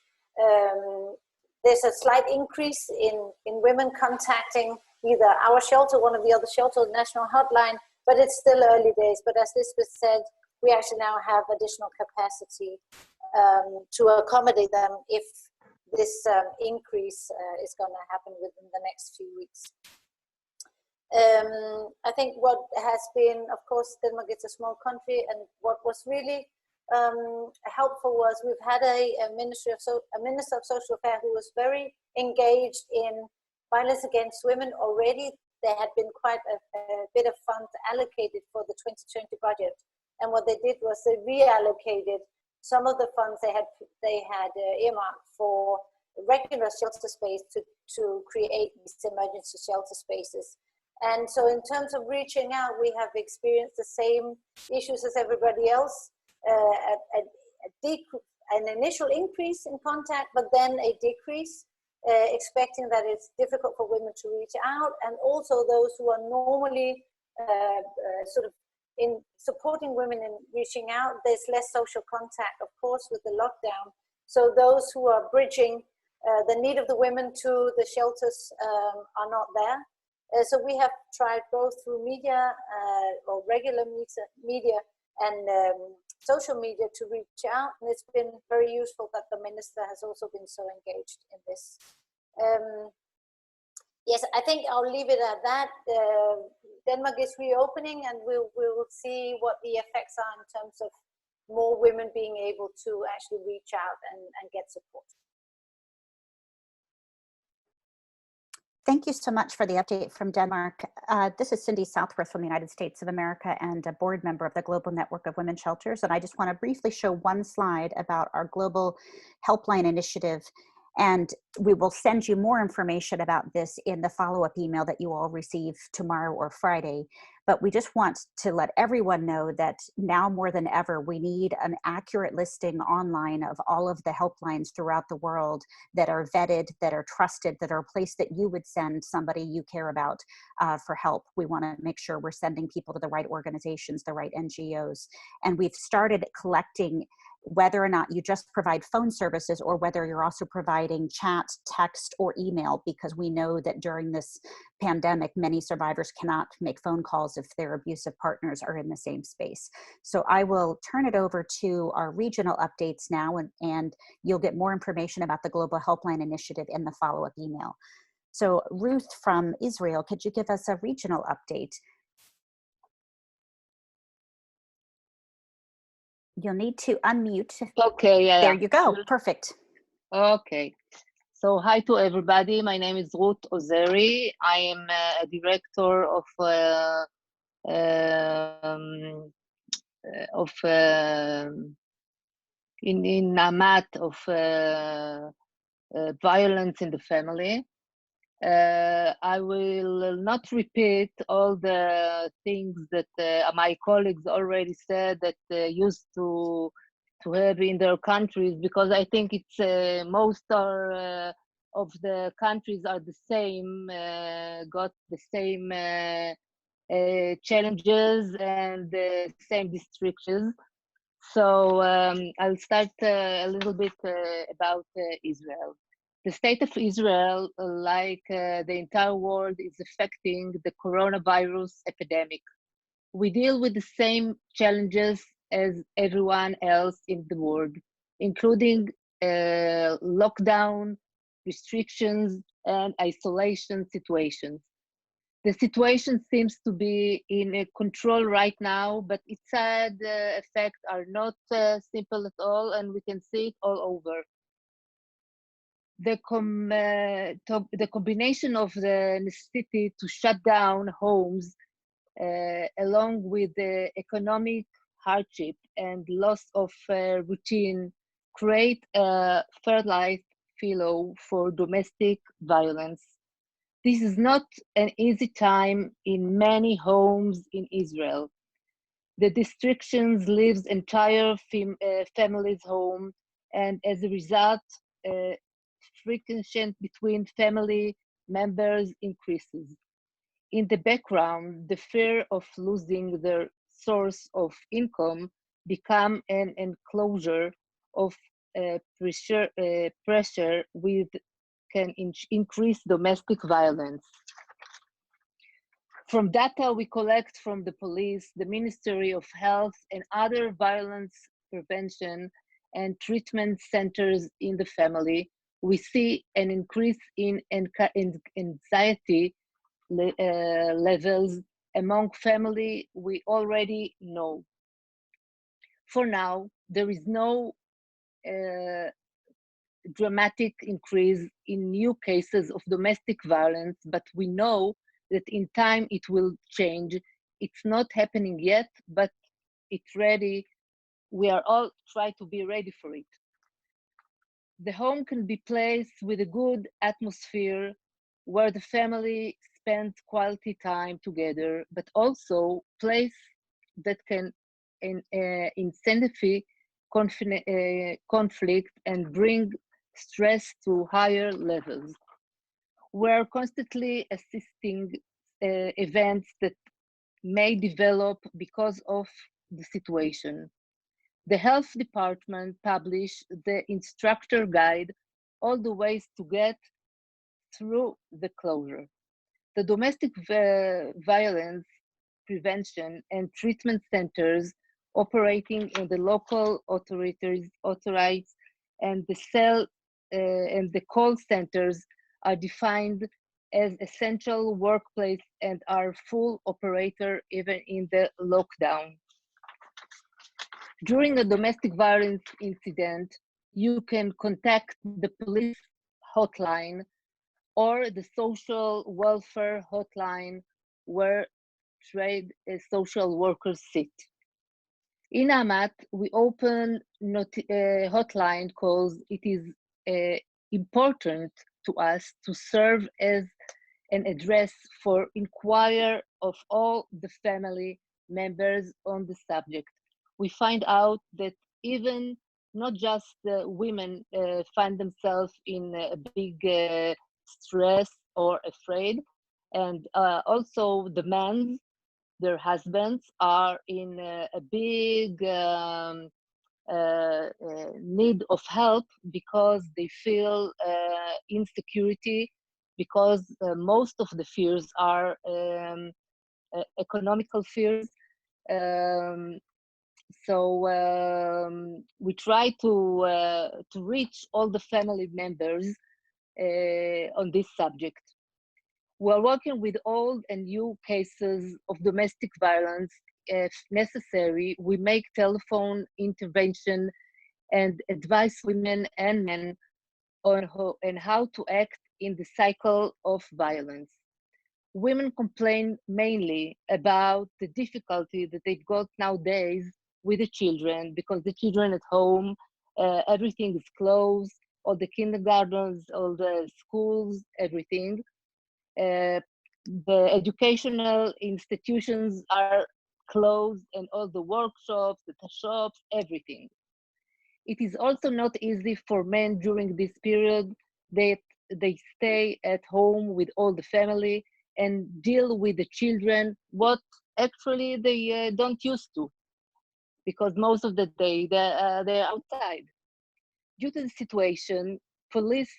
[SPEAKER 8] there's a slight increase in women contacting either our shelter, one of the other shelters, national hotline, but it's still early days. But as Lisbeth said, we actually now have additional capacity to accommodate them if this increase is going to happen within the next few weeks. I think what has been, of course, Denmark is a small country, and what was really helpful was we've had a minister of social affairs who was very engaged in violence against women already. There had been quite a bit of funds allocated for the 2020 budget, and what they did was they reallocated some of the funds they had earmarked for regular shelter space to create these emergency shelter spaces. And so in terms of reaching out, we have experienced the same issues as everybody else, an initial increase in contact, but then a decrease, expecting that it's difficult for women to reach out, and also those who are normally sort of in supporting women in reaching out, there's less social contact, of course, with the lockdown. So those who are bridging the need of the women to the shelters are not there. So we have tried both through media or regular media and social media to reach out, and it's been very useful that the minister has also been so engaged in this. Yes, I think I'll leave it at that. Denmark is reopening, and we'll see what the effects are in terms of more women being able to actually reach out and get support.
[SPEAKER 2] Thank you so much for the update from Denmark. This is Cindy Southworth from the United States of America and a board member of the Global Network of Women's Shelters. And I just want to briefly show one slide about our global helpline initiative. And we will send you more information about this in the follow-up email that you all receive tomorrow or Friday. But we just want to let everyone know that now more than ever, we need an accurate listing online of all of the helplines throughout the world that are vetted, that are trusted, that are a place that you would send somebody you care about for help. We want to make sure we're sending people to the right organizations, the right NGOs. And we've started collecting whether or not you just provide phone services or whether you're also providing chat, text, or email, because we know that during this pandemic, many survivors cannot make phone calls if their abusive partners are in the same space. So I will turn it over to our regional updates now, and you'll get more information about the Global Helpline Initiative in the follow-up email. So Ruth from Israel, could you give us a regional update? You'll need to unmute.
[SPEAKER 9] Okay, yeah.
[SPEAKER 2] There you go. Perfect.
[SPEAKER 9] Okay. So hi to everybody. My name is Ruth Ozeri. I am a director in Namat of violence in the family. I will not repeat all the things that my colleagues already said that used to have in their countries, because I think it's most of the countries are the same, got the same challenges and the same restrictions. So I'll start a little bit about Israel. The state of Israel, like the entire world, is affecting the coronavirus epidemic. We deal with the same challenges as everyone else in the world, including lockdown, restrictions, and isolation situations. The situation seems to be in control right now, but its sad effects are not simple at all, and we can see it all over. The combination of the necessity to shut down homes, along with the economic hardship and loss of routine, create a fertile field for domestic violence. This is not an easy time in many homes in Israel. The restrictions leaves entire families home, and as a result, friction between family members increases. In the background, the fear of losing their source of income become an enclosure of pressure with can increase domestic violence. From data we collect from the police, the Ministry of Health, and other violence prevention and treatment centers in the family, we see an increase in anxiety levels among family we already know. For now, there is no dramatic increase in new cases of domestic violence, but we know that in time it will change. It's not happening yet, but it's ready. We are all trying to be ready for it. The home can be placed with a good atmosphere where the family spends quality time together, but also place that can intensify conflict and bring stress to higher levels. We're constantly assisting events that may develop because of the situation. The health department published the instructor guide, all the ways to get through the closure. The domestic violence prevention and treatment centers operating in the local authorities and the and the call centers are defined as essential workplace and are full operator even in the lockdown. During a domestic violence incident, you can contact the police hotline or the social welfare hotline where trained social workers sit. In Amat, we open hotline calls. It is important to us to serve as an address for inquire of all the family members on the subject. We find out that even not just the women find themselves in a big stress or afraid, and also the men, their husbands are in a big need of help because they feel insecurity, because most of the fears are economical fears. We try to reach all the family members on this subject. We're working with old and new cases of domestic violence. If necessary, we make telephone intervention and advise women and men on how to act in the cycle of violence. Women complain mainly about the difficulty that they've got nowadays with the children, because the children at home, everything is closed, all the kindergartens, all the schools, everything. The educational institutions are closed and all the workshops, the shops, everything. It is also not easy for men during this period that they stay at home with all the family and deal with the children, what actually they don't used to, because most of the day they're outside. Due to the situation, police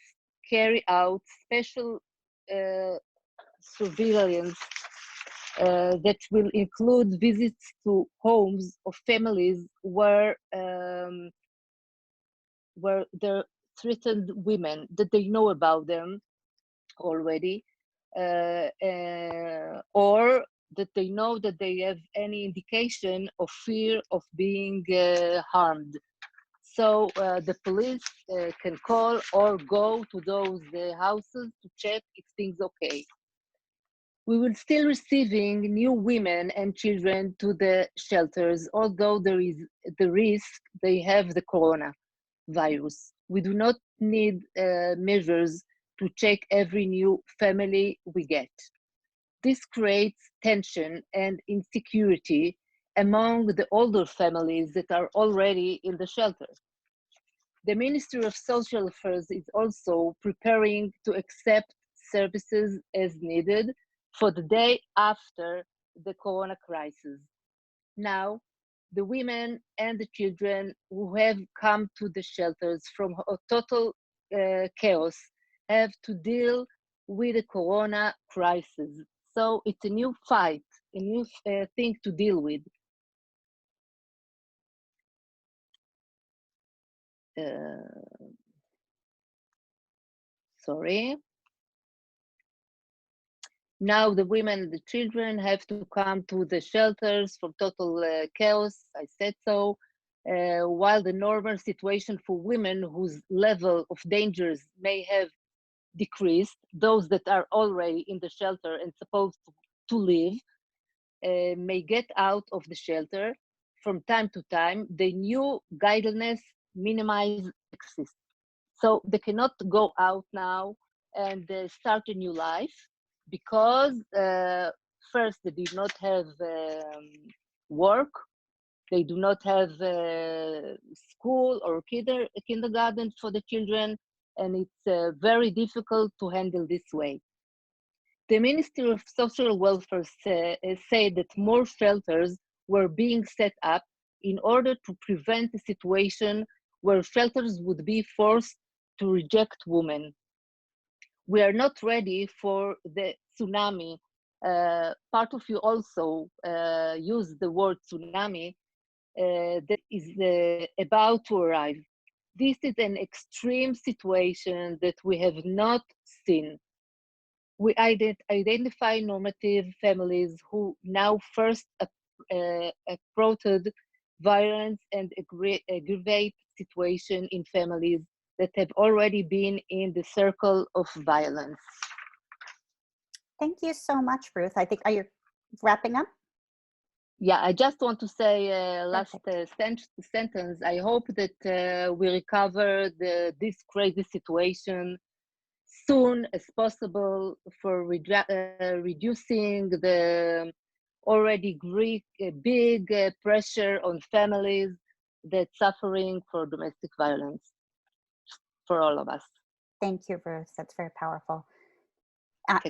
[SPEAKER 9] carry out special surveillance that will include visits to homes of families where there threatened women that they know about them already. or that they know that they have any indication of fear of being harmed. So the police can call or go to those houses to check if things okay. We will still receiving new women and children to the shelters, although there is the risk they have the coronavirus. We do not need measures to check every new family we get. This creates tension and insecurity among the older families that are already in the shelter. The Ministry of Social Affairs is also preparing to accept services as needed for the day after the corona crisis. Now, the women and the children who have come to the shelters from a total chaos have to deal with the corona crisis. So it's a new fight, a new thing to deal with. Sorry. Now the women and the children have to come to the shelters from total chaos, I said so, while the normal situation for women whose level of dangers may have decreased, those that are already in the shelter and supposed to live, may get out of the shelter from time to time. The new guidelines minimize access. So they cannot go out now and start a new life because first they did not have work, they do not have school or kindergarten for the children, and it's very difficult to handle this way. The Ministry of Social Welfare said that more shelters were being set up in order to prevent a situation where shelters would be forced to reject women. We are not ready for the tsunami. Part of you also use the word tsunami that is about to arrive. This is an extreme situation that we have not seen. We identify normative families who now first approached violence and aggravate situation in families that have already been in the circle of violence.
[SPEAKER 2] Thank you so much, Ruth. I think, are you wrapping up?
[SPEAKER 9] Yeah, I just want to say last sentence. I hope that we recover this crazy situation soon as possible for reducing the already big pressure on families that suffering for domestic violence for all of us.
[SPEAKER 2] Thank you, Ruth. That's very powerful.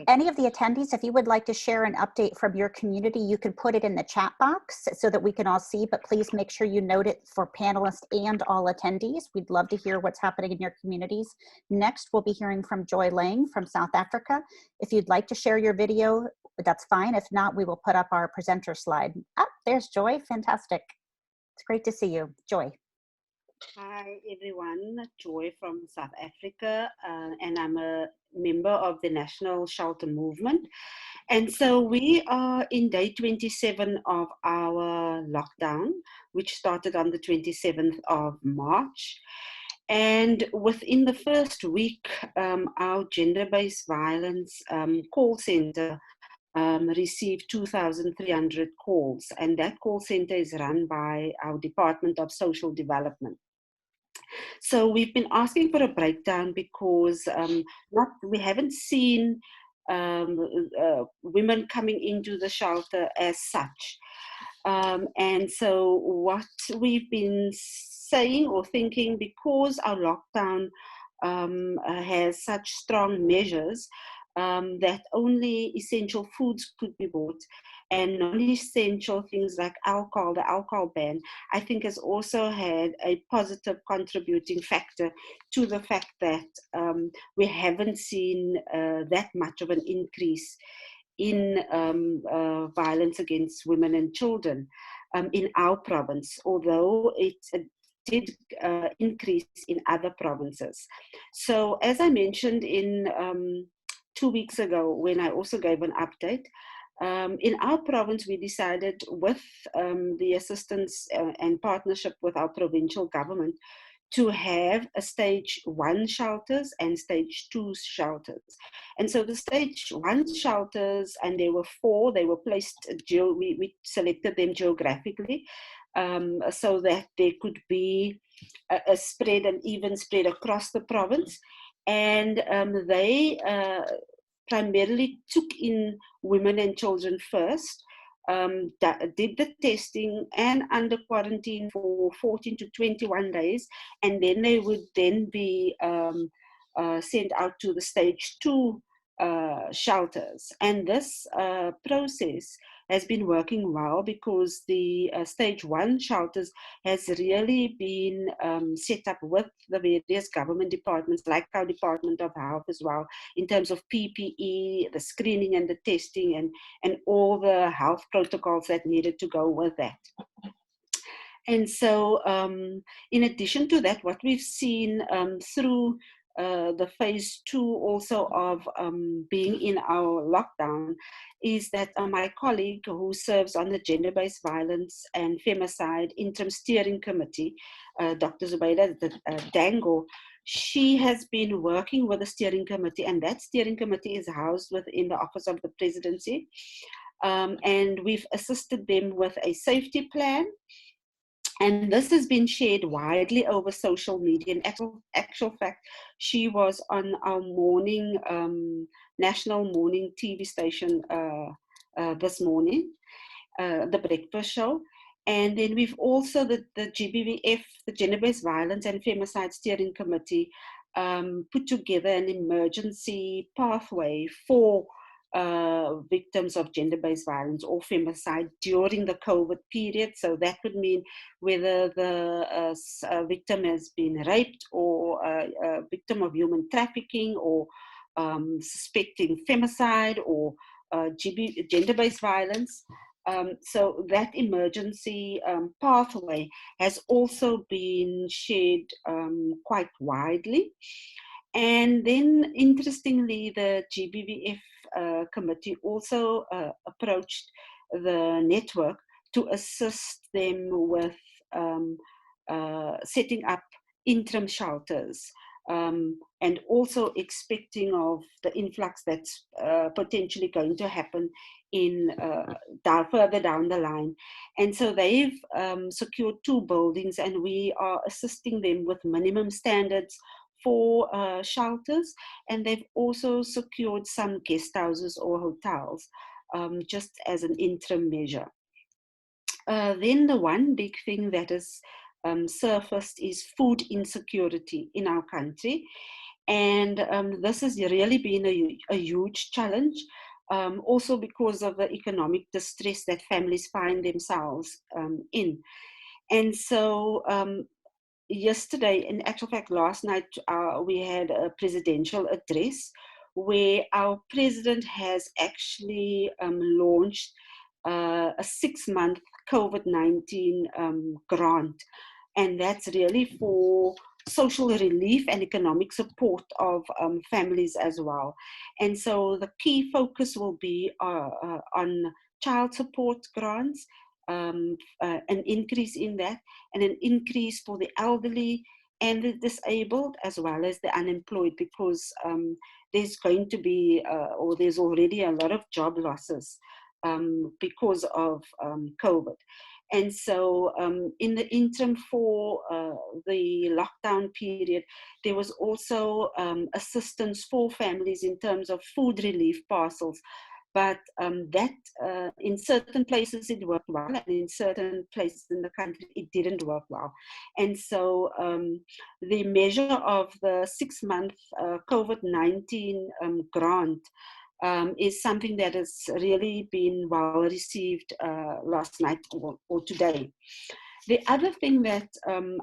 [SPEAKER 2] Any of the attendees, if you would like to share an update from your community, you can put it in the chat box so that we can all see, but please make sure you note it for panelists and all attendees. We'd love to hear what's happening in your communities. Next, we'll be hearing from Joy Lang from South Africa. If you'd like to share your video, that's fine. If not, we will put up our presenter slide. Ah, there's Joy. Fantastic. It's great to see you. Joy.
[SPEAKER 10] Hi everyone, Joy from South Africa, and I'm a member of the National Shelter Movement. And so we are in day 27 of our lockdown, which started on the 27th of March. And within the first week, our gender-based violence call center received 2,300 calls, and that call center is run by our Department of Social Development. So we've been asking for a breakdown because we haven't seen women coming into the shelter as such. And so what we've been saying or thinking, because our lockdown has such strong measures, that only essential foods could be bought, and non-essential things like alcohol, the alcohol ban, I think has also had a positive contributing factor to the fact that we haven't seen that much of an increase in violence against women and children in our province, although it did increase in other provinces. So as I mentioned in 2 weeks ago when I also gave an update. In our province, we decided with the assistance and partnership with our provincial government to have a stage 1 shelters and stage 2 shelters. And so the stage 1 shelters, and there were 4, they were placed, we selected them geographically so that there could be a spread, an even spread across the province. And they primarily took in women and children first, did the testing and under quarantine for 14 to 21 days, and then they would then be sent out to the stage 2 shelters. And this process has been working well because the stage 1 shelters has really been set up with the various government departments, like our Department of Health as well, in terms of PPE, the screening and the testing, and all the health protocols that needed to go with that. And so in addition to that, what we've seen through the phase 2 also of being in our lockdown is that my colleague who serves on the Gender-Based Violence and Femicide Interim Steering Committee, Dr. Zubaida Dango, she has been working with the steering committee, and that steering committee is housed within the Office of the Presidency. And we've assisted them with a safety plan. And this has been shared widely over social media. In actual fact, she was on our morning, national morning TV station this morning, the breakfast show. And then we've also, the GBVF, the Gender-Based Violence and Femicide Steering Committee, put together an emergency pathway for victims of gender-based violence or femicide during the COVID period. So that would mean whether the victim has been raped or a victim of human trafficking or suspecting femicide or gender-based violence. So that emergency pathway has also been shared quite widely. And then, interestingly, the GBVF committee also approached the network to assist them with setting up interim shelters, and also expecting of the influx that's potentially going to happen in further down the line. And so they've secured 2 buildings, and we are assisting them with minimum standards for shelters, and they've also secured some guest houses or hotels just as an interim measure. Then the one big thing that has surfaced is food insecurity in our country, and this has really been a huge challenge, also because of the economic distress that families find themselves in. And so yesterday, in actual fact, last night, we had a presidential address where our president has actually launched a 6-month COVID-19 grant. And that's really for social relief and economic support of families as well. And so the key focus will be on child support grants, an increase in that, and an increase for the elderly and the disabled as well as the unemployed, because there's going to be, or there's already a lot of job losses because of COVID. And so in the interim for the lockdown period, there was also assistance for families in terms of food relief parcels. But that in certain places it worked well, and in certain places in the country it didn't work well. And so the measure of the 6-month COVID-19 grant is something that has really been well received last night or today. The other thing that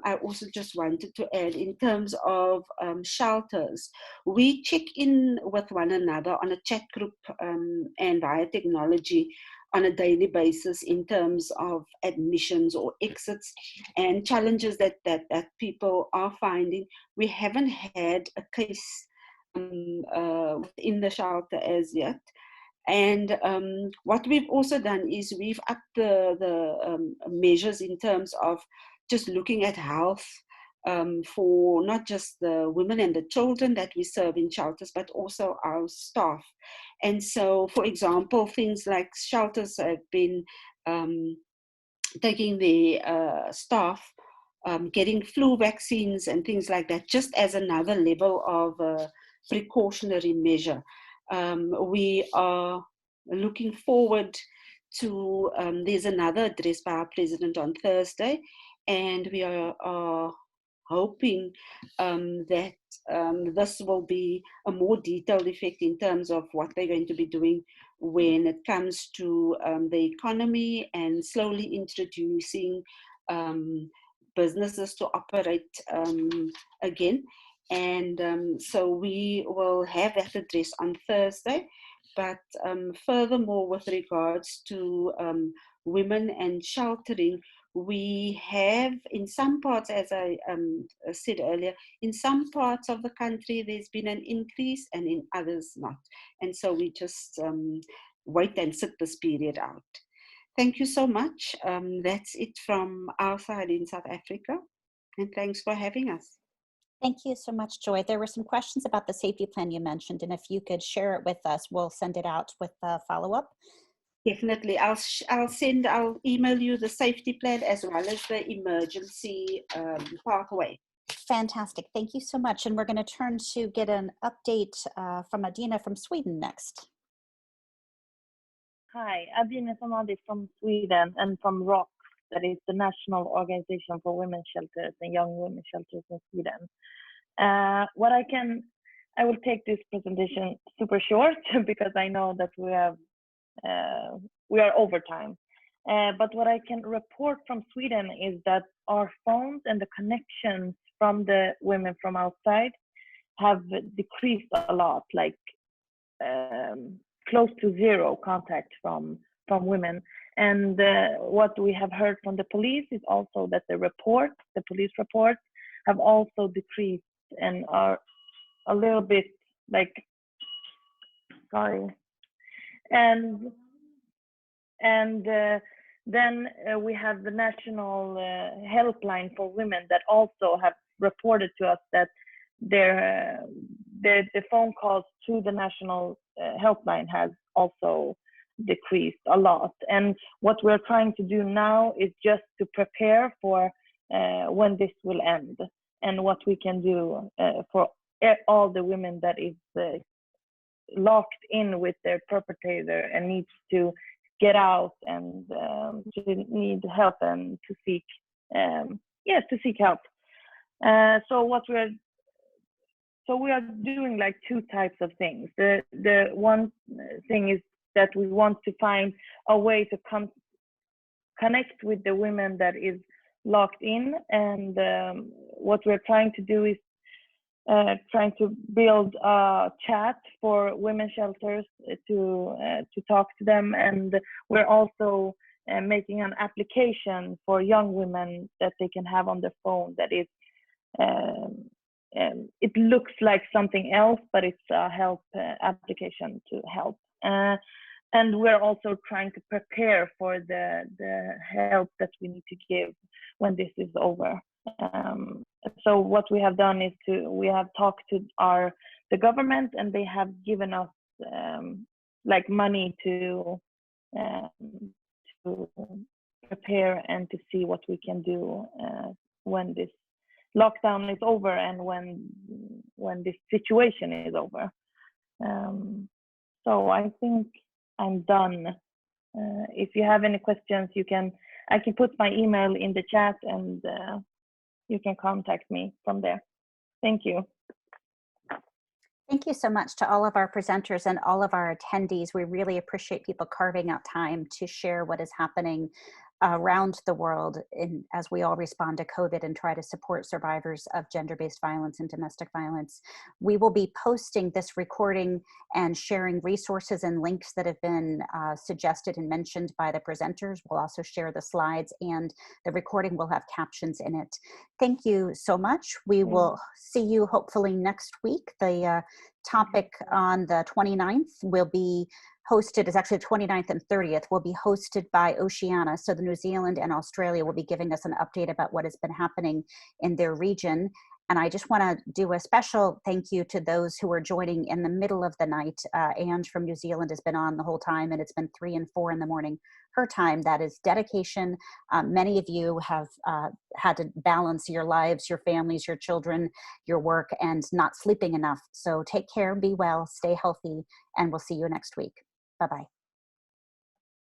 [SPEAKER 10] I also just wanted to add in terms of shelters, we check in with one another on a chat group and via technology on a daily basis in terms of admissions or exits and challenges that people are finding. We haven't had a case within the shelter as yet. And what we've also done is we've upped the measures in terms of just looking at health for not just the women and the children that we serve in shelters, but also our staff. And so, for example, things like shelters have been taking the staff getting flu vaccines and things like that, just as another level of precautionary measure. We are looking forward to, there's another address by our president on Thursday, and we are hoping that this will be a more detailed effect in terms of what they're going to be doing when it comes to the economy and slowly introducing businesses to operate again. And so we will have that address on Thursday. But furthermore, with regards to women and sheltering, we have in some parts, as I said earlier, in some parts of the country, there's been an increase and in others not. And so we just wait and sit this period out. Thank you so much. That's it from our side in South Africa. And thanks for having us.
[SPEAKER 2] Thank you so much, Joy. There were some questions about the safety plan you mentioned, and if you could share it with us, we'll send it out with the follow-up.
[SPEAKER 10] Definitely. I'll email you the safety plan as well as the emergency pathway.
[SPEAKER 2] Fantastic. Thank you so much. And we're going to turn to get an update from Adina from Sweden next.
[SPEAKER 11] Hi, Adina Samadi from Sweden and from ROC, that is the National Organization for Women's Shelters and Young Women's Shelters in Sweden. I will take this presentation super short because I know that we are over time. But what I can report from Sweden is that our phones and the connections from the women from outside have decreased a lot, like close to zero contact from women. And what we have heard from the police is also that the police reports have also decreased and are a little bit like, sorry. And then we have the national helpline for women that also have reported to us that the phone calls to the national helpline has also decreased a lot. And what we're trying to do now is just to prepare for when this will end and what we can do for all the women that is locked in with their perpetrator and needs to get out and to need help and to seek help. So we are doing like two types of things. The one thing is that we want to find a way to connect with the women that is locked in, and what we're trying to do is trying to build a chat for women shelters to talk to them, and we're also making an application for young women that they can have on their phone that is it looks like something else, but it's a help application to help. And we're also trying to prepare for the help that we need to give when this is over. So what we have done is we have talked to the government, and they have given us like money to prepare and to see what we can do when this lockdown is over and when this situation is over. So I think I'm done. If you have any questions, I can put my email in the chat, and you can contact me from there. Thank you.
[SPEAKER 2] Thank you so much to all of our presenters and all of our attendees. We really appreciate people carving out time to share what is happening around the world as we all respond to COVID and try to support survivors of gender-based violence and domestic violence. We will be posting this recording and sharing resources and links that have been suggested and mentioned by the presenters. We'll also share the slides, and the recording will have captions in it. Thank you so much. We will see you hopefully next week. The topic on the 29th will be hosted, is actually the 29th and 30th, will be hosted by Oceania. So the New Zealand and Australia will be giving us an update about what has been happening in their region. And I just want to do a special thank you to those who are joining in the middle of the night. Anne from New Zealand has been on the whole time, and it's been 3 and 4 in the morning her time. That is dedication. Many of you have had to balance your lives, your families, your children, your work, and not sleeping enough. So take care, be well, stay healthy, and we'll see you next week. Bye-bye.